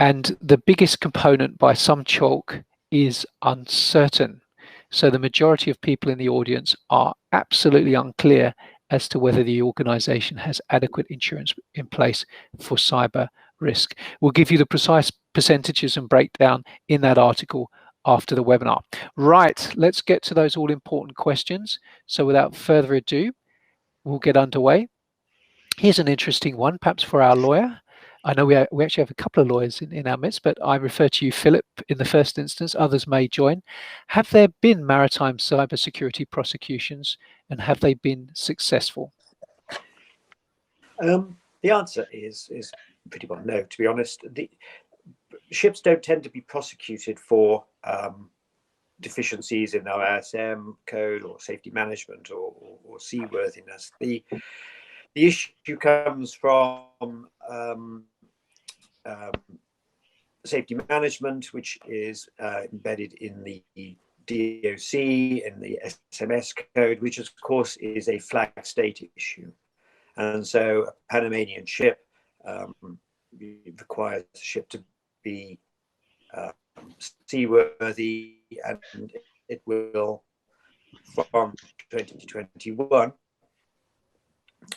And the biggest component by some chalk is uncertain. So the majority of people in the audience are absolutely unclear as to whether the organization has adequate insurance in place for cyber risk. We'll give you the precise percentages and breakdown in that article after the webinar. Right, let's get to those all important questions. So without further ado, we'll get underway. Here's an interesting one, perhaps for our lawyer. I know we actually have a couple of lawyers in our midst, but I refer to you, Philip, in the first instance. Others may join. Have there been maritime cybersecurity prosecutions, and have they been successful? The answer is pretty well no, to be honest. The ships don't tend to be prosecuted for deficiencies in our ISM code or safety management or seaworthiness. The issue comes from safety management, which is embedded in the DOC, in the SMS code, which of course is a flag state issue. And so a Panamanian ship requires the ship to be seaworthy, and it will, from 2021,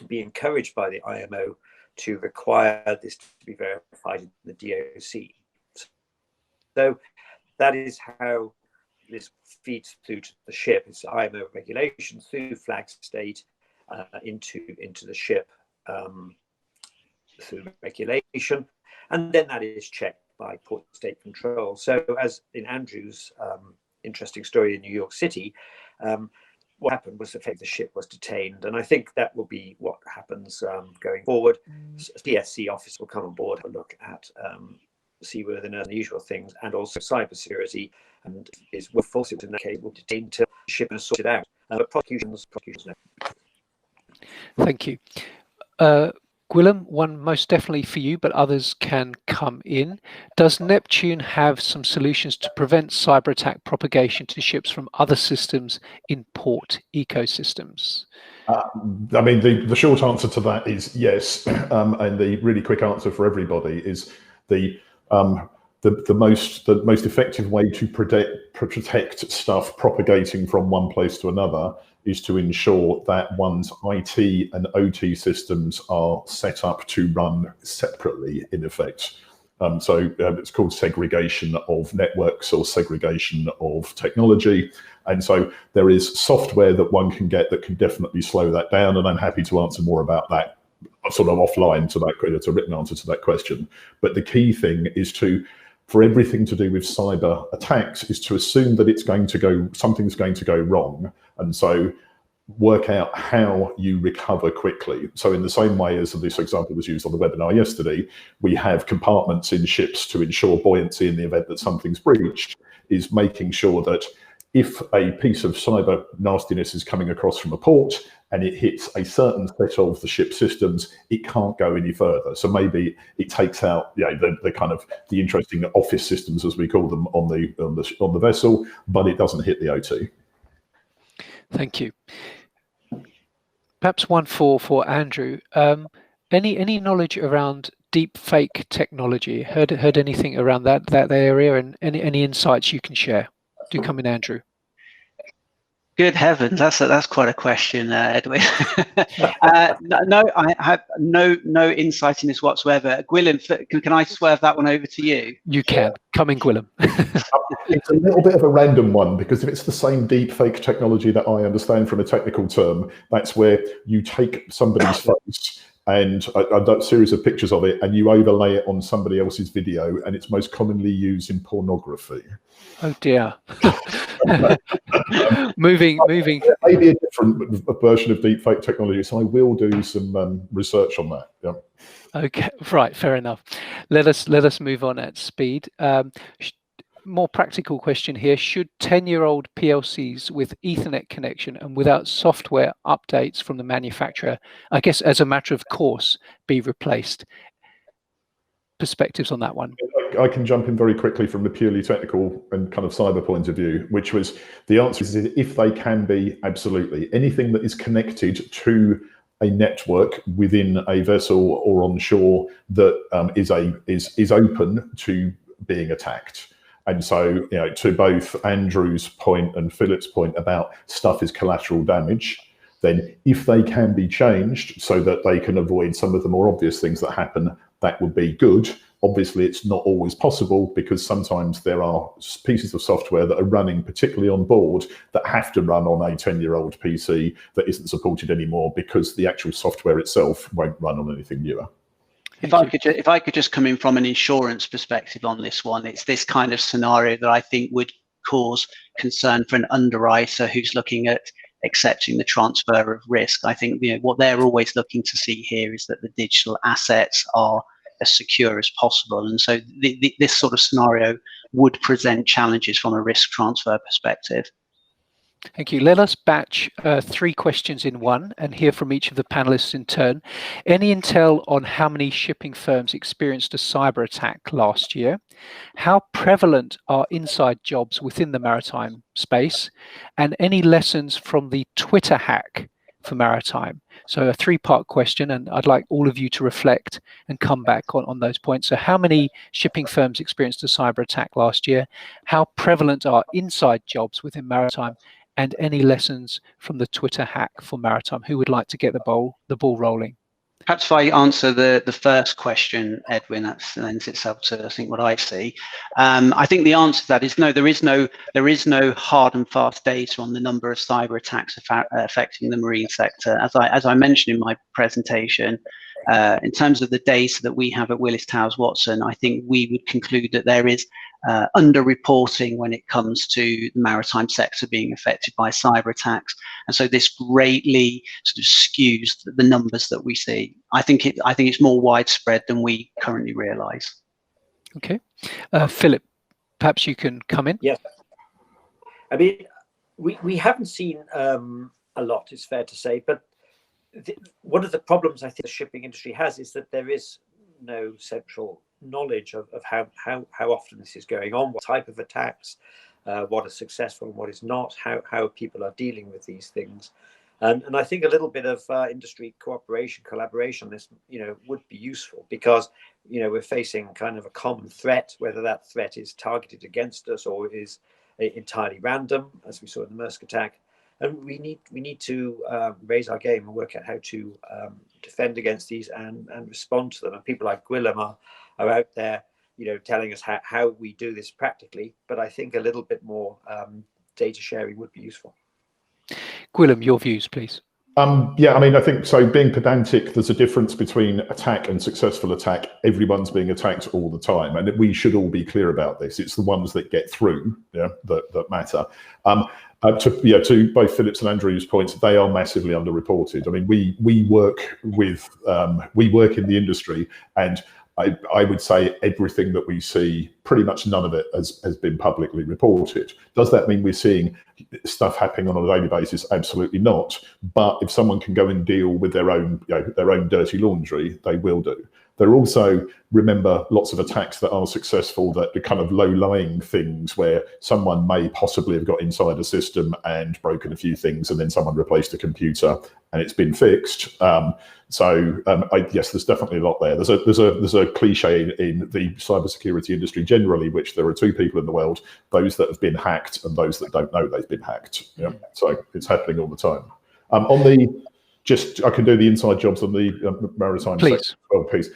be encouraged by the IMO to require this to be verified in the DOC. So that is how this feeds through to the ship. It's IMO regulations through flag state into the ship through regulation, and then that is checked by port state control. So as in Andrew's interesting story in New York City, what happened was the ship was detained, and I think that will be what happens going forward. CSC office will come on board, have a look at seaworthiness, unusual things, and also cybersecurity, and we're forced in that case will detain until the ship is sorted out. But prosecutions no. Thank you. Gwilym, one most definitely for you, but others can come in. Does Neptune have some solutions to prevent cyber attack propagation to ships from other systems in port ecosystems? I mean, the short answer to that is yes, and the really quick answer for everybody is the most effective way to protect stuff propagating from one place to another is to ensure that one's IT and OT systems are set up to run separately, in effect. So it's called segregation of networks or segregation of technology. And so there is software that one can get that can definitely slow that down. And I'm happy to answer more about that sort of offline to that, it's a written answer to that question. But the key thing is for everything to do with cyber attacks is to assume that something's going to go wrong. And so work out how you recover quickly. So in the same way as this example was used on the webinar yesterday, we have compartments in ships to ensure buoyancy in the event that something's breached, is making sure that if a piece of cyber nastiness is coming across from a port and it hits a certain set of the ship systems, it can't go any further. So maybe it takes out the kind of the interesting office systems, as we call them, on the vessel, but it doesn't hit the OT. Thank you. Perhaps one for Andrew. Any knowledge around deep fake technology? Heard anything around that area, and any insights you can share? Do come in, Andrew. Good heavens, that's quite a question, Edwin. No, I have no insight in this whatsoever. Gwilym, can I swerve that one over to you? You can. Come in, Gwilym. It's a little bit of a random one, because if it's the same deep fake technology that I understand from a technical term, that's where you take somebody's face and a series of pictures of it, and you overlay it on somebody else's video, and it's most commonly used in pornography. Oh dear. moving. Maybe a different version of deepfake technology, so I will do some research on that. Yeah. Okay, right, fair enough. Let us move on at speed. More practical question here: should 10-year-old PLCs with Ethernet connection and without software updates from the manufacturer, I guess as a matter of course, be replaced? Perspectives on that one? I can jump in very quickly from a purely technical and kind of cyber point of view, which was the answer is if they can be, absolutely. Anything that is connected to a network within a vessel or on shore that is open to being attacked. And so, to both Andrew's point and Philip's point about stuff is collateral damage, then if they can be changed so that they can avoid some of the more obvious things that happen, that would be good. Obviously, it's not always possible, because sometimes there are pieces of software that are running, particularly on board, that have to run on a 10-year-old PC that isn't supported anymore because the actual software itself won't run on anything newer. If I could just come in from an insurance perspective on this one, it's this kind of scenario that I think would cause concern for an underwriter who's looking at accepting the transfer of risk. I think what they're always looking to see here is that the digital assets are as secure as possible, and so this sort of scenario would present challenges from a risk transfer perspective. Thank you. Let us batch 3 questions in one and hear from each of the panelists in turn. Any intel on how many shipping firms experienced a cyber attack last year? How prevalent are inside jobs within the maritime space? And any lessons from the Twitter hack for maritime? So a 3-part question, and I'd like all of you to reflect and come back on those points. So how many shipping firms experienced a cyber attack last year? How prevalent are inside jobs within maritime? And any lessons from the Twitter hack for maritime? Who would like to get the ball rolling? Perhaps if I answer the first question, Edwin, that lends itself to, I think, what I see. I think the answer to that is no. There is no hard and fast data on the number of cyber attacks affecting the marine sector. As I mentioned in my presentation, in terms of the data that we have at Willis Towers Watson, I think we would conclude that there is underreporting when it comes to the maritime sector being affected by cyber attacks, and so this greatly sort of skews the numbers that we see. I think it's more widespread than we currently realise. Okay, Philip, perhaps you can come in. Yes, I mean we haven't seen a lot. It's fair to say, but one of the problems I think the shipping industry has is that there is no central knowledge of how often this is going on, what type of attacks, what is successful and what is not, how people are dealing with these things, and I think a little bit of industry cooperation, collaboration on this, would be useful, because we're facing kind of a common threat, whether that threat is targeted against us or is entirely random, as we saw in the Maersk attack. And we need to raise our game and work out how to defend against these and respond to them. And people like Gwilym are out there, telling us how we do this practically. But I think a little bit more data sharing would be useful. Gwilym, your views, please. Yeah, I mean, I think so. Being pedantic, there's a difference between attack and successful attack. Everyone's being attacked all the time, and we should all be clear about this. It's the ones that get through, that matter. To both Philip's and Andrew's points, they are massively underreported. I mean, we work in the industry, and I would say everything that we see, pretty much none of it has been publicly reported. Does that mean we're seeing stuff happening on a daily basis? Absolutely not. But if someone can go and deal with their own dirty laundry, they will do. There are also, remember, lots of attacks that are successful, that are kind of low-lying things where someone may possibly have got inside a system and broken a few things, and then someone replaced a computer and it's been fixed. Yes, there's definitely a lot there. There's a cliche in the cybersecurity industry generally, which there are 2 people in the world: those that have been hacked and those that don't know they've been hacked. Yeah, so it's happening all the time. I can do the inside jobs on the maritime sector piece.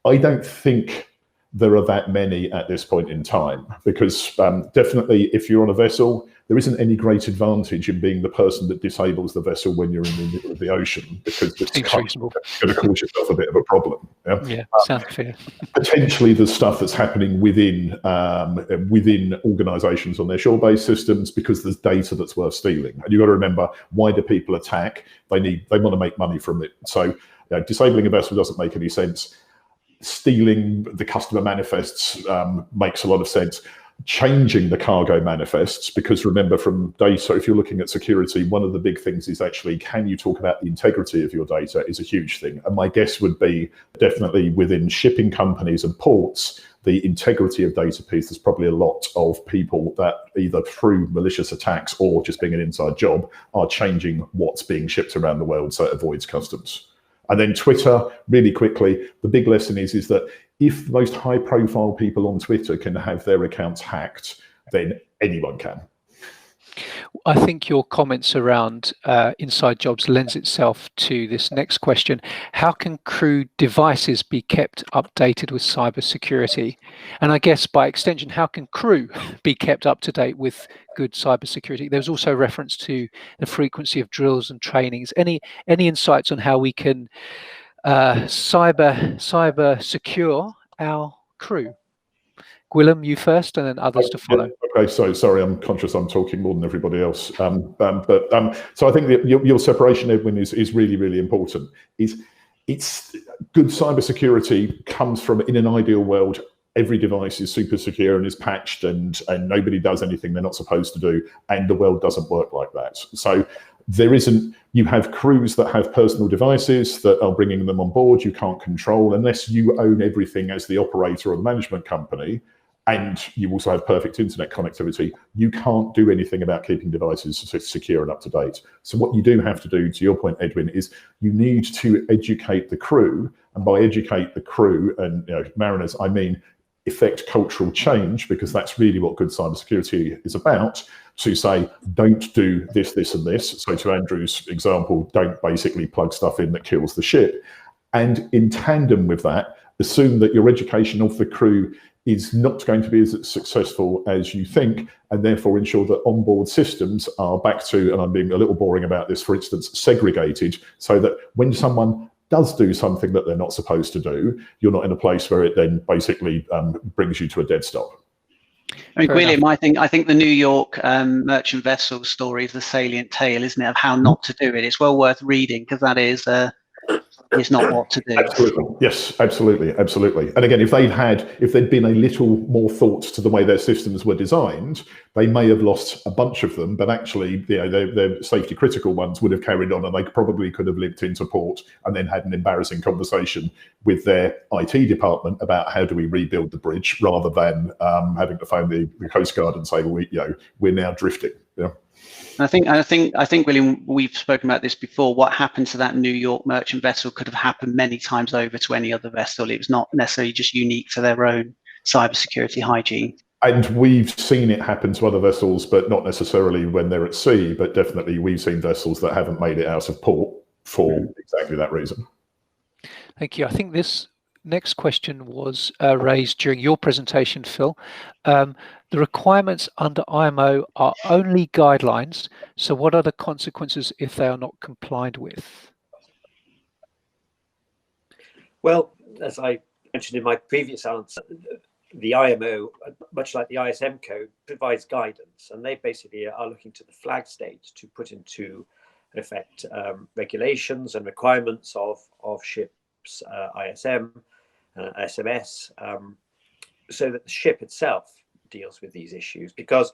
I don't think there are that many at this point in time, because definitely if you're on a vessel, there isn't any great advantage in being the person that disables the vessel when you're in the middle of the ocean, because it's going to cause yourself a bit of a problem. Yeah, sounds fair. Potentially there's stuff that's happening within organisations on their shore-based systems, because there's data that's worth stealing. And you've got to remember, why do people attack? They want to make money from it. So disabling a vessel doesn't make any sense. Stealing the customer manifests makes a lot of sense. Changing the cargo manifests, because remember, from data, if you're looking at security, one of the big things is actually, can you talk about the integrity of your data is a huge thing. And my guess would be definitely within shipping companies and ports, the integrity of data piece, there's probably a lot of people that either through malicious attacks or just being an inside job are changing what's being shipped around the world so it avoids customs. And then Twitter, really quickly, the big lesson is that if the most high profile people on Twitter can have their accounts hacked, then anyone can. I think your comments around inside jobs lends itself to this next question. How can crew devices be kept updated with cybersecurity? And I guess by extension, how can crew be kept up to date with good cybersecurity? There's also reference to the frequency of drills and trainings. Any insights on how we can cyber secure our crew? Gwilym, you first, and then others to follow. Okay, so sorry, I'm conscious I'm talking more than everybody else. So I think that your separation, Edwin, is really, really important. It's good cybersecurity comes from, in an ideal world, every device is super secure and is patched, and nobody does anything they're not supposed to do, and the world doesn't work like that. So there isn't, you have crews that have personal devices that are bringing them on board, you can't control unless you own everything as the operator or the management company, and you also have perfect internet connectivity. You can't do anything about keeping devices secure and up to date. So what you do have to do, to your point, Edwin, is you need to educate the crew, and by educate the crew and mariners, I mean effect cultural change, because that's really what good cybersecurity is about, to say, don't do this, this, and this. So to Andrew's example, don't basically plug stuff in that kills the ship. And in tandem with that, assume that your education of the crew is not going to be as successful as you think, and therefore ensure that onboard systems are back to, and I'm being a little boring about this, for instance, segregated, so that when someone does do something that they're not supposed to do, you're not in a place where it then basically brings you to a dead stop. I mean, William, I think the New York merchant vessel story is the salient tale, isn't it, of how not to do it. It's well worth reading, because that is not what to do. Absolutely. Yes, absolutely, absolutely. And again, if there'd been a little more thought to the way their systems were designed, they may have lost a bunch of them, but actually, their safety critical ones would have carried on, and they probably could have limped into port and then had an embarrassing conversation with their IT department about how do we rebuild the bridge, rather than having to phone the Coast Guard and say, well, we're now drifting. Yeah. I think, William, we've spoken about this before. What happened to that New York merchant vessel could have happened many times over to any other vessel. It was not necessarily just unique to their own cybersecurity hygiene. And we've seen it happen to other vessels, but not necessarily when they're at sea, but definitely we've seen vessels that haven't made it out of port for exactly that reason. Thank you. I think this next question was raised during your presentation, Phil. The requirements under IMO are only guidelines, so what are the consequences if they are not complied with? Well, as I mentioned in my previous answer, the IMO, much like the ISM code, provides guidance, and they basically are looking to the flag states to put into effect regulations and requirements of ships, ISM, SMS, so that the ship itself deals with these issues, because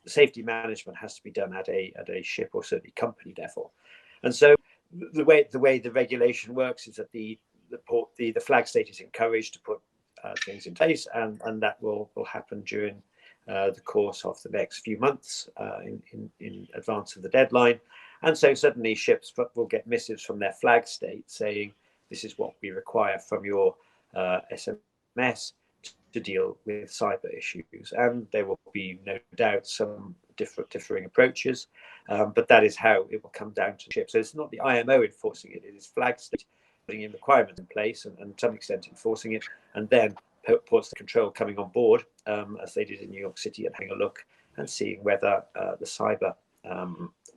safety management has to be done at a ship or certainly company level. And so the way the regulation works is that the flag state is encouraged to put things in place, and that will happen during the course of the next few months in advance of the deadline. And so suddenly ships will get missives from their flag state saying, this is what we require from your SMS to deal with cyber issues, and there will be no doubt some differing approaches, but that is how it will come down to ships. So it's not the IMO enforcing it; it is flag state putting in requirements in place and to some extent enforcing it, and then ports of control coming on board, as they did in New York City, and having a look and seeing whether the cyber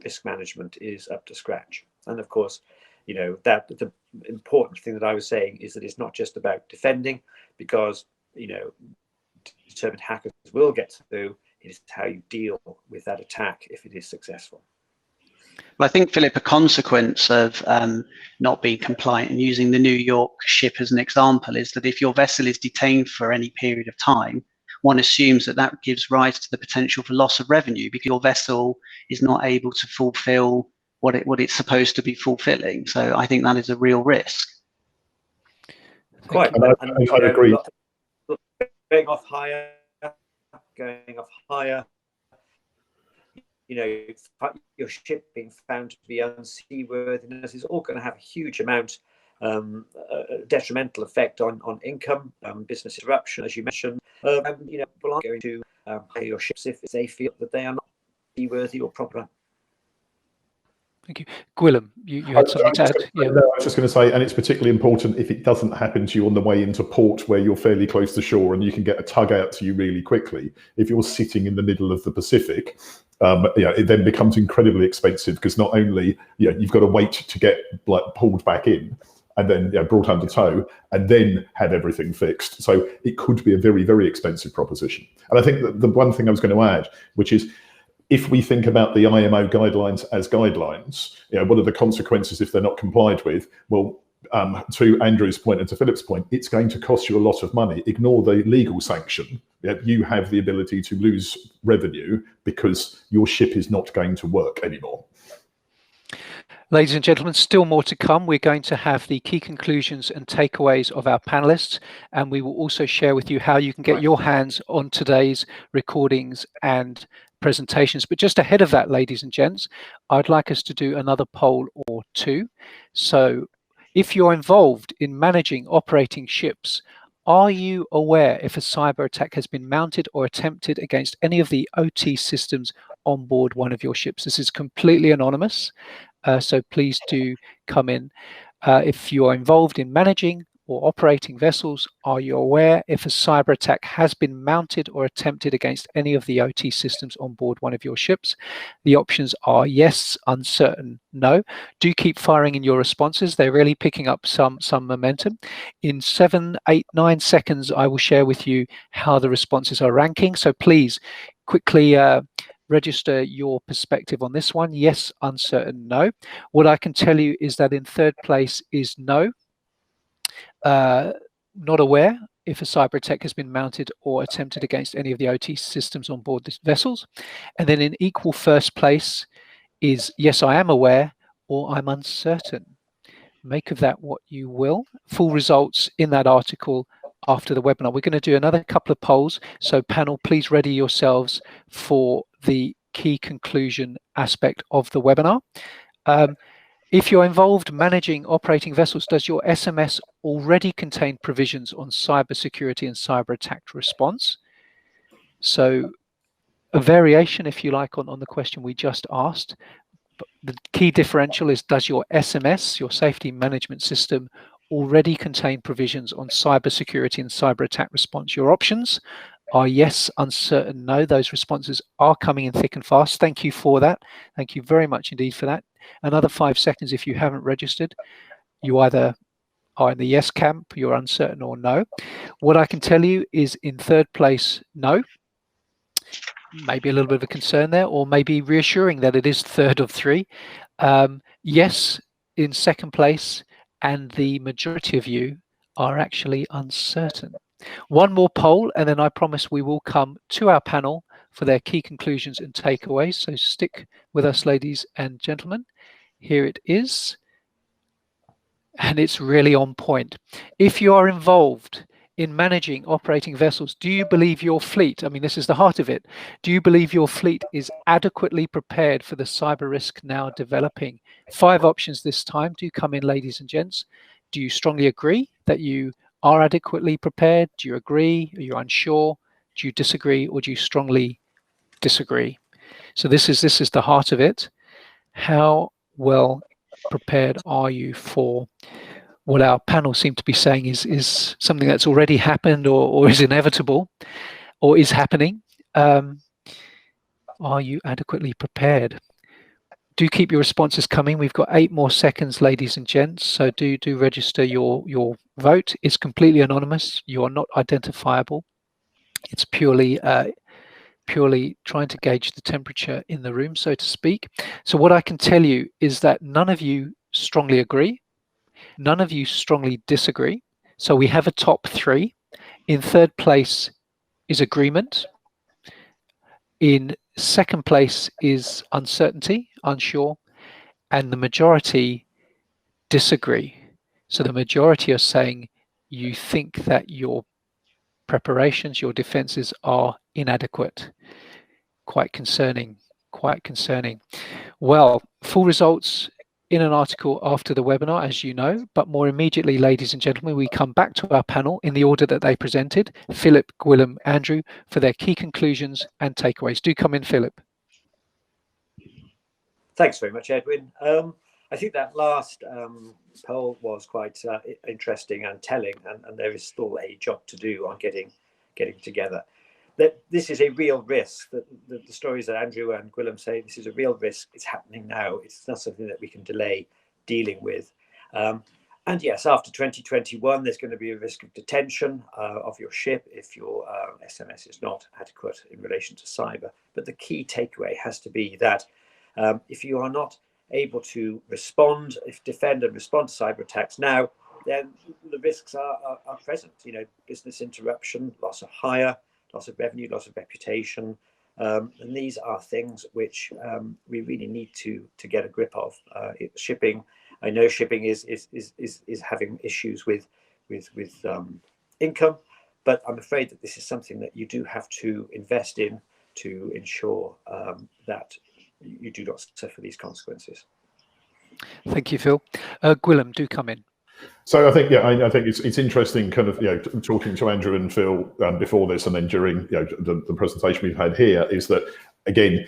risk management is up to scratch. And of course, that the important thing that I was saying is that it's not just about defending, because determined hackers will get through. It is how you deal with that attack if it is successful. Well, I think, Philip, a consequence of not being compliant and using the New York ship as an example is that if your vessel is detained for any period of time, one assumes that gives rise to the potential for loss of revenue, because your vessel is not able to fulfill what it's supposed to be fulfilling. So I think that is a real risk. Quite. And I agree. Going off higher, your ship being found to be unseaworthiness is all going to have a huge amount detrimental effect on income, business interruption, as you mentioned. People aren't going to pay your ships if they feel that they are not seaworthy or proper. Thank you. Gwilym, you had something to add? No, I was just going to say, and it's particularly important if it doesn't happen to you on the way into port where you're fairly close to shore and you can get a tug out to you really quickly. If you're sitting in the middle of the Pacific, it then becomes incredibly expensive, because not only you've got to wait to get pulled back in and then brought under tow and then have everything fixed. So it could be a very, very expensive proposition. And I think that the one thing I was going to add, which is, if we think about the IMO guidelines as guidelines, what are the consequences if they're not complied with? Well, to Andrew's point and to Philip's point, it's going to cost you a lot of money. Ignore the legal sanction. You have the ability to lose revenue because your ship is not going to work anymore. Ladies and gentlemen, still more to come. We're going to have the key conclusions and takeaways of our panelists, and we will also share with you how you can get your hands on today's recordings and presentations. But just ahead of that, ladies and gents, I'd like us to do another poll or two. So if you're involved in managing operating ships, are you aware if a cyber attack has been mounted or attempted against any of the OT systems on board one of your ships? This is completely anonymous. So please do come in. If you are involved in managing or operating vessels, are you aware if a cyber attack has been mounted or attempted against any of the OT systems on board one of your ships? The options are yes, uncertain, no. Do keep firing in your responses. They're really picking up some momentum. In 7, 8, 9 seconds, I will share with you how the responses are ranking. So please quickly register your perspective on this one. Yes, uncertain, no. What I can tell you is that in third place is no. Not aware if a cyber attack has been mounted or attempted against any of the OT systems on board the vessels. And then in equal first place is yes, I am aware, or I'm uncertain. Make of that what you will. Full results in that article after the webinar. We're going to do another couple of polls. So panel, please ready yourselves for the key conclusion aspect of the webinar. If you're involved managing operating vessels, does your SMS already contain provisions on cybersecurity and cyber attack response? So a variation, if you like, on the question we just asked. But the key differential is, does your SMS, your safety management system, already contain provisions on cybersecurity and cyber attack response? Your options are yes, uncertain, no. Those responses are coming in thick and fast. Thank you for that. Thank you very much indeed for that. Another 5 seconds if you haven't registered. You either are in the yes camp, you're uncertain, or no. What I can tell you is in third place, no. Maybe a little bit of a concern there, or maybe reassuring that it is third of 3. Yes in second place, and the majority of you are actually uncertain. One more poll, and then I promise we will come to our panel for their key conclusions and takeaways. So stick with us, ladies and gentlemen. Here it is, and it's really on point. If you are involved in managing operating vessels, do you believe your fleet, I mean, this is the heart of it, do you believe your fleet is adequately prepared for the cyber risk now developing? 5 options this time. Do come in, ladies and gents. Do you strongly agree that you are adequately prepared? Do you agree? Are you unsure? Do you disagree, or do you strongly disagree? So this is the heart of it. How well prepared are you for what our panel seem to be saying is something that's already happened, or is inevitable, or is happening? Are you adequately prepared? Do keep your responses coming. We've got 8 more seconds, ladies and gents. So do register your vote. It's completely anonymous. You are not identifiable. It's purely trying to gauge the temperature in the room, so to speak. So what I can tell you is that none of you strongly agree. None of you strongly disagree. So we have a top 3. In third place is agreement. In second place is uncertainty, unsure, and the majority disagree. So the majority are saying you think that your preparations, your defenses are inadequate. Quite concerning, quite concerning. Well, full results in an article after the webinar, as you know, but more immediately, ladies and gentlemen, we come back to our panel in the order that they presented, Philip, Gwilym, Andrew, for their key conclusions and takeaways. Do come in, Philip. Thanks very much, Edwin. I think that last poll was quite interesting and telling, and there is still a job to do on getting together. That this is a real risk. That the stories that Andrew and Gwilym say, this is a real risk. It's happening now. It's not something that we can delay dealing with. And yes, after 2021, there's going to be a risk of detention of your ship if your SMS is not adequate in relation to cyber. But the key takeaway has to be that if you are not able to respond, defend and respond to cyber attacks now, then the risks are present. Business interruption, loss of hire, loss of revenue, loss of reputation. And these are things which we really need to get a grip of. Shipping, I know shipping is having issues with income, but I'm afraid that this is something that you do have to invest in to ensure that you do not suffer these consequences. Thank you, Phil. Gwilym, do come in. So I think, I think it's interesting, kind of, talking to Andrew and Phil before this, and then during the presentation we've had here, is that again,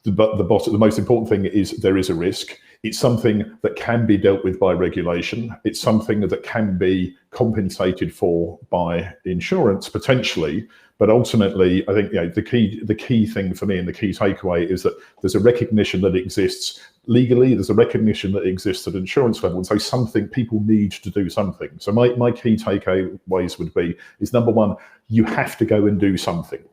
the most important thing is there is a risk. It's something that can be dealt with by regulation. It's something that can be compensated for by insurance potentially. But ultimately, I think the key thing for me and the key takeaway is that there's a recognition that exists legally. There's a recognition that exists at insurance level, and so people need to do something. So my key takeaways would be is, number one, you have to go and do something.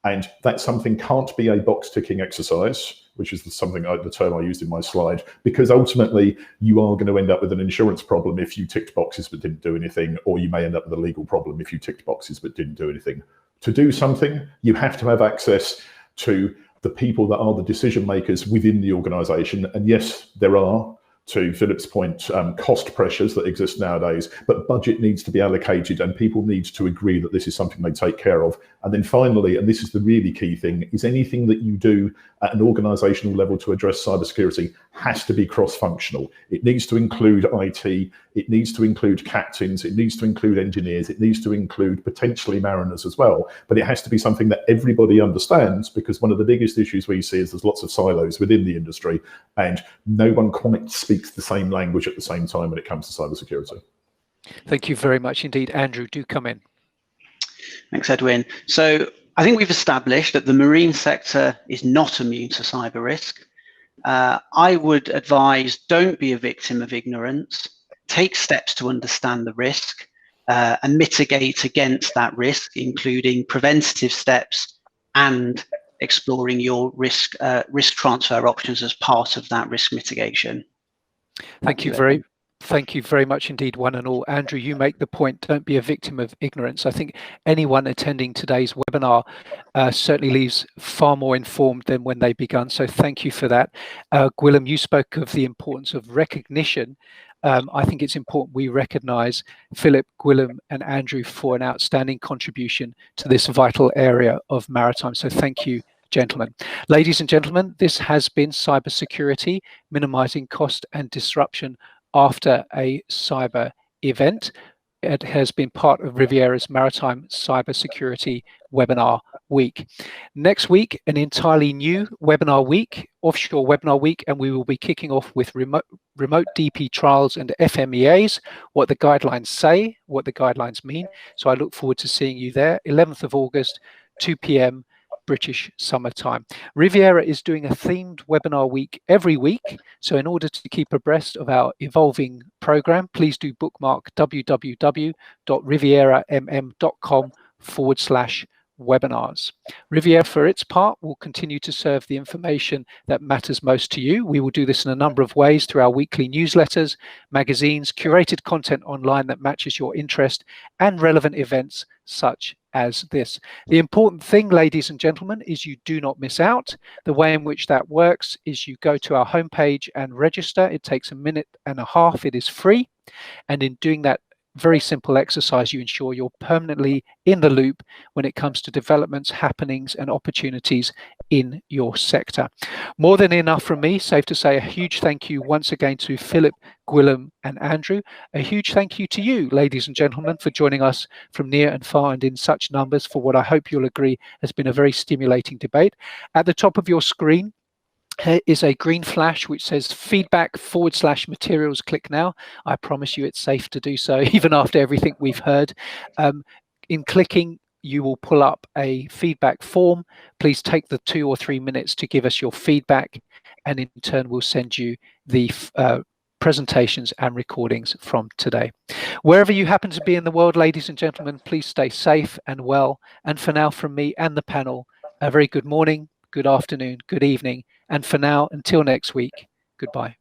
And that something can't be a box ticking exercise, which is the term I used in my slide, because ultimately you are going to end up with an insurance problem if you ticked boxes but didn't do anything, or you may end up with a legal problem if you ticked boxes but didn't do anything. To do something, you have to have access to the people that are the decision makers within the organisation. And yes, there are, to Philip's point, cost pressures that exist nowadays, but budget needs to be allocated and people need to agree that this is something they take care of. And then finally, and this is the really key thing, is anything that you do at an organisational level to address cybersecurity has to be cross-functional. It needs to include IT, it needs to include captains, it needs to include engineers, it needs to include potentially mariners as well, but it has to be something that everybody understands, because one of the biggest issues we see is there's lots of silos within the industry and no one quite speaks the same language at the same time when it comes to cybersecurity. Thank you very much indeed. Andrew, do come in. Thanks, Edwin. So I think we've established that the marine sector is not immune to cyber risk. I would advise, don't be a victim of ignorance. Take steps to understand the risk and mitigate against that risk, including preventative steps and exploring your risk transfer options as part of that risk mitigation. Thank you very much indeed, one and all. Andrew, you make the point, don't be a victim of ignorance. I think anyone attending today's webinar certainly leaves far more informed than when they began. So thank you for that. Gwilym, you spoke of the importance of recognition. I think it's important we recognise Philip, Gwilym and Andrew for an outstanding contribution to this vital area of maritime. So thank you, gentlemen. Ladies and gentlemen, this has been Cybersecurity, Minimising Cost and Disruption After a Cyber Event. It has been part of Riviera's Maritime Cybersecurity Webinar Week. Next week, an entirely new webinar week, offshore webinar week, and we will be kicking off with remote DP trials and FMEAs, what the guidelines say, what the guidelines mean. So I look forward to seeing you there. 11th of August, 2 p.m. British summertime. Riviera is doing a themed webinar week every week. So in order to keep abreast of our evolving program, please do bookmark www.riviermm.com/webinars. Riviera, for its part, will continue to serve the information that matters most to you. We will do this in a number of ways through our weekly newsletters, magazines, curated content online that matches your interest, and relevant events such as this. The important thing, ladies and gentlemen, is you do not miss out. The way in which that works is you go to our homepage and register. It takes a minute and a half. It is free. And in doing that very simple exercise, you ensure you're permanently in the loop when it comes to developments, happenings and opportunities in your sector. More than enough from me. Safe to say a huge thank you once again to Philip, Gwilym and Andrew. A huge thank you to you, ladies and gentlemen, for joining us from near and far and in such numbers for what I hope you'll agree has been a very stimulating debate. At the top of your screen is a green flash which says feedback/materials. Click now. I promise you it's safe to do so even after everything we've heard. In clicking, you will pull up a feedback form. Please take the 2 or 3 minutes to give us your feedback, and in turn we'll send you the presentations and recordings from today. Wherever you happen to be in the world, ladies and gentlemen, please stay safe and well. And for now, from me and the panel, a very good morning, good afternoon, good evening, and for now, until next week, Goodbye.